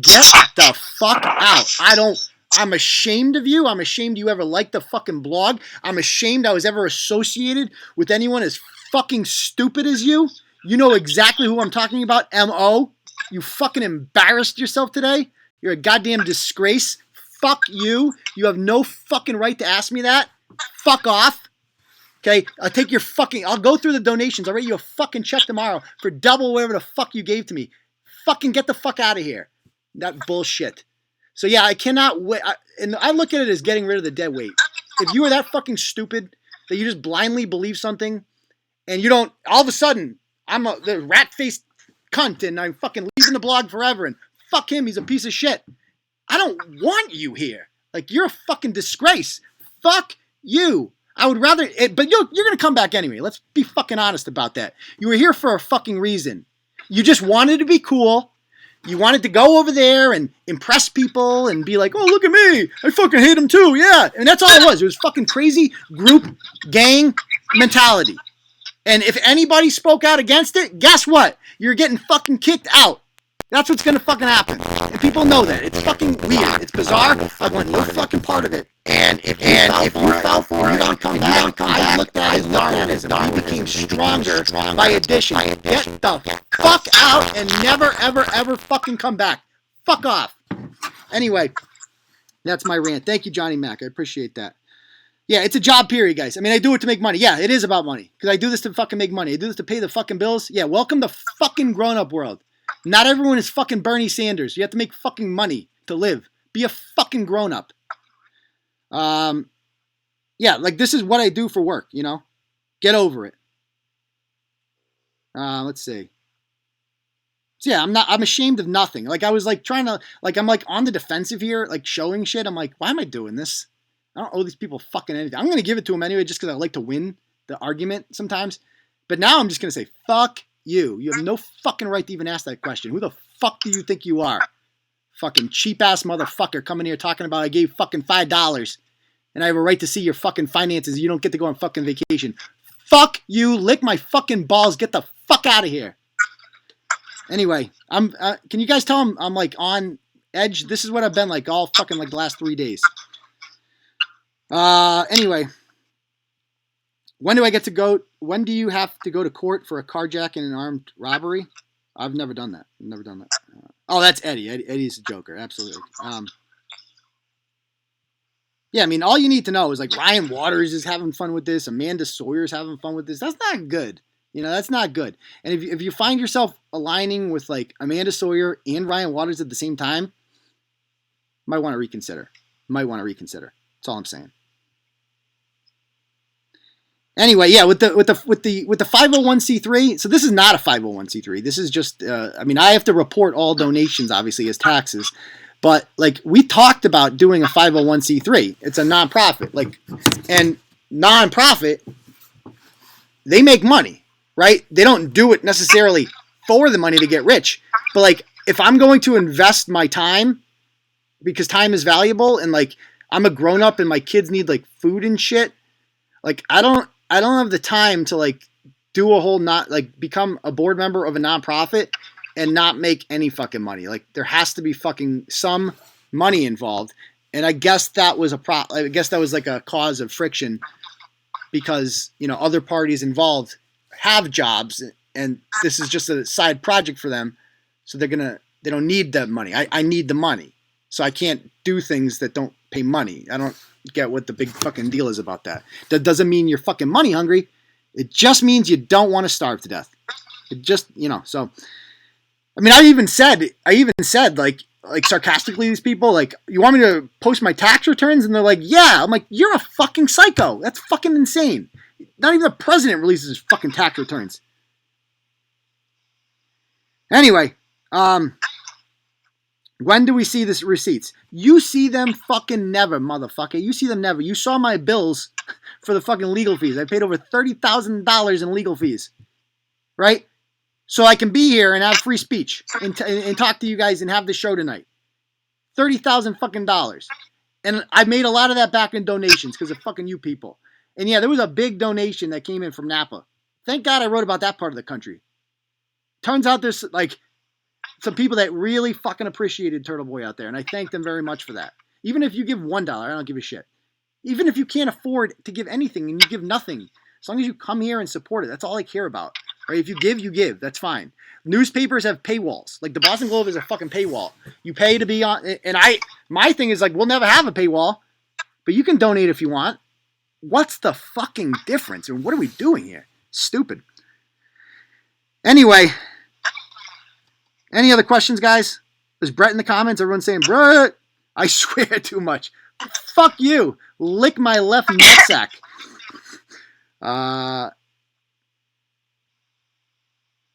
get the fuck out. I'm ashamed of you. I'm ashamed you ever liked the fucking blog. I'm ashamed I was ever associated with anyone as fucking stupid as you. You know exactly who I'm talking about, M.O. You fucking embarrassed yourself today. You're a goddamn disgrace. Fuck you. You have no fucking right to ask me that. Fuck off. Okay? I'll go through the donations. I'll write you a fucking check tomorrow for double whatever the fuck you gave to me. Fucking get the fuck out of here. That bullshit. So yeah, I cannot wait. And I look at it as getting rid of the dead weight. If you are that fucking stupid that you just blindly believe something and you don't, all of a sudden, I'm the rat-faced cunt and I'm fucking leaving the blog forever and fuck him, he's a piece of shit. I don't want you here. Like, you're a fucking disgrace. Fuck you. I would rather, but you're going to come back anyway. Let's be fucking honest about that. You were here for a fucking reason. You just wanted to be cool. You wanted to go over there and impress people and be like, oh, look at me. I fucking hate him too. Yeah. And that's all it was. It was fucking crazy group gang mentality. And if anybody spoke out against it, guess what? You're getting fucking kicked out. That's what's going to fucking happen. And people know that. It's fucking weird. It's bizarre. Like when you're fucking part of it. And if you fell for it, you don't come back. I looked at it as you became stronger by addition. Get the fuck out and never, ever, ever fucking come back. Fuck off. Anyway, that's my rant. Thank you, Johnny Mac. I appreciate that. Yeah, it's a job period, guys. I mean, I do it to make money. Yeah, it is about money. Because I do this to fucking make money. I do this to pay the fucking bills. Yeah, welcome to fucking grown-up world. Not everyone is fucking Bernie Sanders. You have to make fucking money to live. Be a fucking grown-up. Yeah, like this is what I do for work, you know? Get over it. Let's see. So yeah, I'm ashamed of nothing. Like I was like trying to, like I'm like on the defensive here, like showing shit. I'm like, why am I doing this? I don't owe these people fucking anything. I'm going to give it to them anyway just because I like to win the argument sometimes. But now I'm just going to say, fuck you. You have no fucking right to even ask that question. Who the fuck do you think you are? Fucking cheap-ass motherfucker coming here talking about I gave fucking $5 and I have a right to see your fucking finances. You don't get to go on fucking vacation. Fuck you. Lick my fucking balls. Get the fuck out of here. Anyway, can you guys tell I'm like on edge? This is what I've been like all fucking like the last 3 days. Anyway, when do you have to go to court for a carjacking and armed robbery? I've never done that. Oh, that's Eddie. Eddie's a joker. Absolutely. Yeah, I mean, all you need to know is like Ryan Waters is having fun with this. Amanda Sawyer's having fun with this. That's not good. You know, that's not good. And if you find yourself aligning with like Amanda Sawyer and Ryan Waters at the same time, might want to reconsider. That's all I'm saying. Anyway, yeah, with the 501c3. So this is not a 501c3. This is just, I mean, I have to report all donations, obviously, as taxes. But like we talked about doing a 501c3. It's a nonprofit. Like, and nonprofit, they make money, right? They don't do it necessarily for the money to get rich. But like, if I'm going to invest my time, because time is valuable, and like I'm a grown up and my kids need like food and shit. Like I don't have the time to like do a whole become a board member of a nonprofit and not make any fucking money. Like there has to be fucking some money involved. And I guess that was like a cause of friction because, you know, other parties involved have jobs and this is just a side project for them. So they don't need that money. I need the money. So I can't do things that don't pay money. I don't get what the big fucking deal is about that. That doesn't mean you're fucking money hungry. It just means you don't want to starve to death. It just, you know, so I mean, I even said like sarcastically to these people, like, you want me to post my tax returns? And they're like, yeah. I'm like, you're a fucking psycho. That's fucking insane. Not even the president releases his fucking tax returns. Anyway, when do we see this receipts? You see them fucking never, motherfucker. You see them never. You saw my bills for the fucking legal fees. I paid over $30,000 in legal fees. Right? So I can be here and have free speech and talk to you guys and have the show tonight. $30,000 fucking dollars. And I made a lot of that back in donations because of fucking you people. And yeah, there was a big donation that came in from Napa. Thank God I wrote about that part of the country. Turns out there's like some people that really fucking appreciated Turtle Boy out there. And I thank them very much for that. Even if you give $1, I don't give a shit. Even if you can't afford to give anything and you give nothing. As long as you come here and support it. That's all I care about. Right? If you give, you give. That's fine. Newspapers have paywalls. Like the Boston Globe is a fucking paywall. You pay to be on. And my thing is like, we'll never have a paywall. But you can donate if you want. What's the fucking difference? And what are we doing here? Stupid. Anyway. Any other questions, guys? There's Brett in the comments. Everyone's saying, Brett, I swear too much. Fuck you. Lick my left nutsack.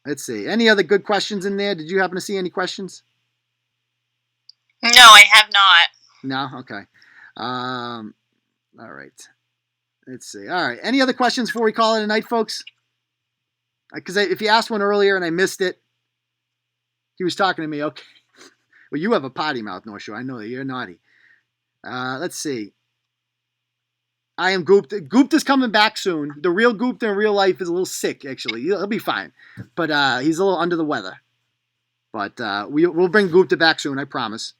Let's see. Any other good questions in there? Did you happen to see any questions? No, I have not. No? Okay. All right. Let's see. All right. Any other questions before we call it a night, folks? Because if you asked one earlier and I missed it, He was talking to me. Okay. Well, you have a potty mouth, North Shore. I know that. You're naughty. Let's see. I am Gupta. Gupta's coming back soon. The real Gupta in real life is a little sick, actually. He'll be fine. But he's a little under the weather. But we'll bring Gupta back soon, I promise.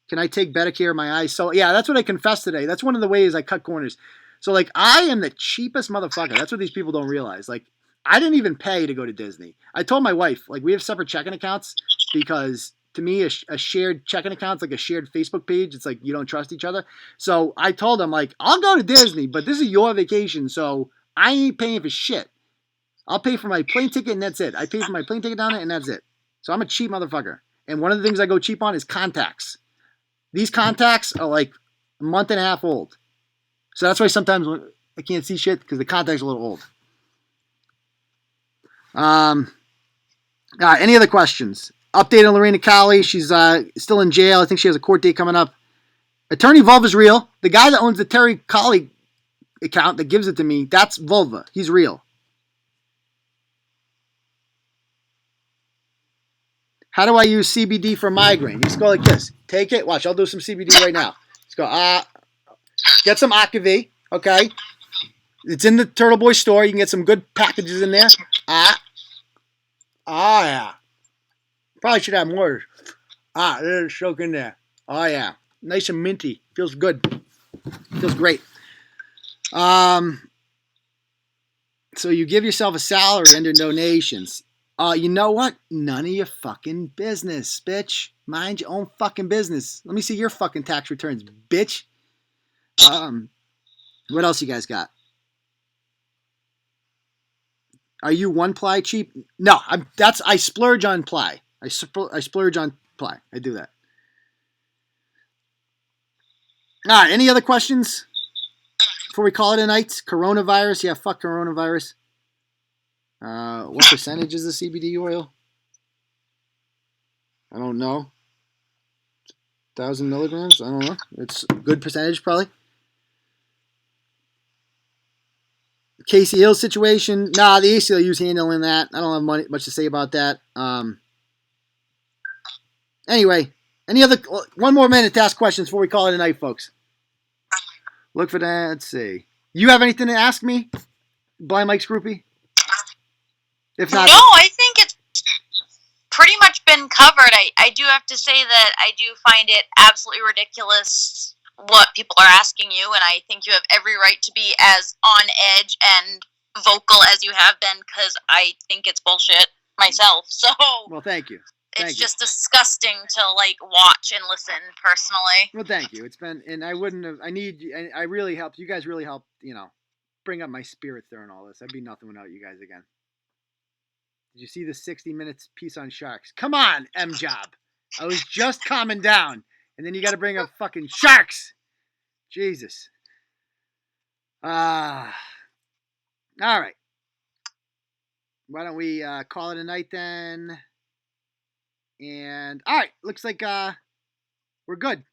Can I take better care of my eyes? So, yeah, that's what I confessed today. That's one of the ways I cut corners. So, like, I am the cheapest motherfucker. That's what these people don't realize. Like, I didn't even pay to go to Disney. I told my wife, like, we have separate checking accounts because, to me, a shared checking account is like a shared Facebook page. It's like you don't trust each other. So I told them, like, I'll go to Disney, but this is your vacation, so I ain't paying for shit. I'll pay for my plane ticket, and that's it. I pay for my plane ticket down there, and that's it. So I'm a cheap motherfucker. And one of the things I go cheap on is contacts. These contacts are like a month and a half old. So that's why sometimes I can't see shit because the contacts are a little old. Any other questions? Update on Lorena Cowley. She's still in jail. I think she has a court date coming up. Attorney Vulva's real. The guy that owns the Terry Cowley account that gives it to me, that's Vulva. He's real. How do I use CBD for migraine? You just go like this. Take it. Watch, I'll do some CBD right now. Let's go. Get some Activate, okay? It's in the Turtle Boy store. You can get some good packages in there. Yeah. Probably should have more. There's a soak in there. Oh, yeah. Nice and minty. Feels good. Feels great. So you give yourself a salary under donations. You know what? None of your fucking business, bitch. Mind your own fucking business. Let me see your fucking tax returns, bitch. What else you guys got? Are you one ply cheap? No, I splurge on ply. I splurge on ply. I do that. All right, any other questions before we call it a night? Coronavirus? Yeah, fuck coronavirus. What percentage is the CBD oil? I don't know. 1,000 milligrams? I don't know. It's a good percentage, probably. Casey Hill situation. Nah, the ACLU's handling that. I don't have much to say about that. Anyway, one more minute to ask questions before we call it a night, folks. Look for that. Let's see. You have anything to ask me, Blind Mike's groupie? If not, no, I think it's pretty much been covered. I do have to say that I do find it absolutely ridiculous what people are asking you, and I think you have every right to be as on edge and vocal as you have been, because I think it's bullshit myself. So, well, thank you. It's just disgusting to watch and listen personally. Well, thank you. It's been, and I wouldn't have. I really helped. You guys really helped. Bring up my spirits during all this. I'd be nothing without you guys again. Did you see the 60 Minutes piece on sharks? Come on, M-Job. I was just calming down. And then you got to bring up fucking sharks. Jesus. All right. Why don't we call it a night then? And, all right. Looks like we're good.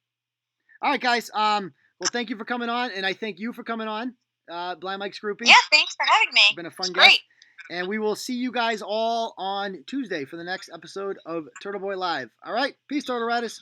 All right, guys. Well, thank you for coming on. And I thank you for coming on, Blind Mike's groupie. Yeah, thanks for having me. It's been a fun guest. Great. And we will see you guys all on Tuesday for the next episode of Turtle Boy Live. All right? Peace, Turtle Riders.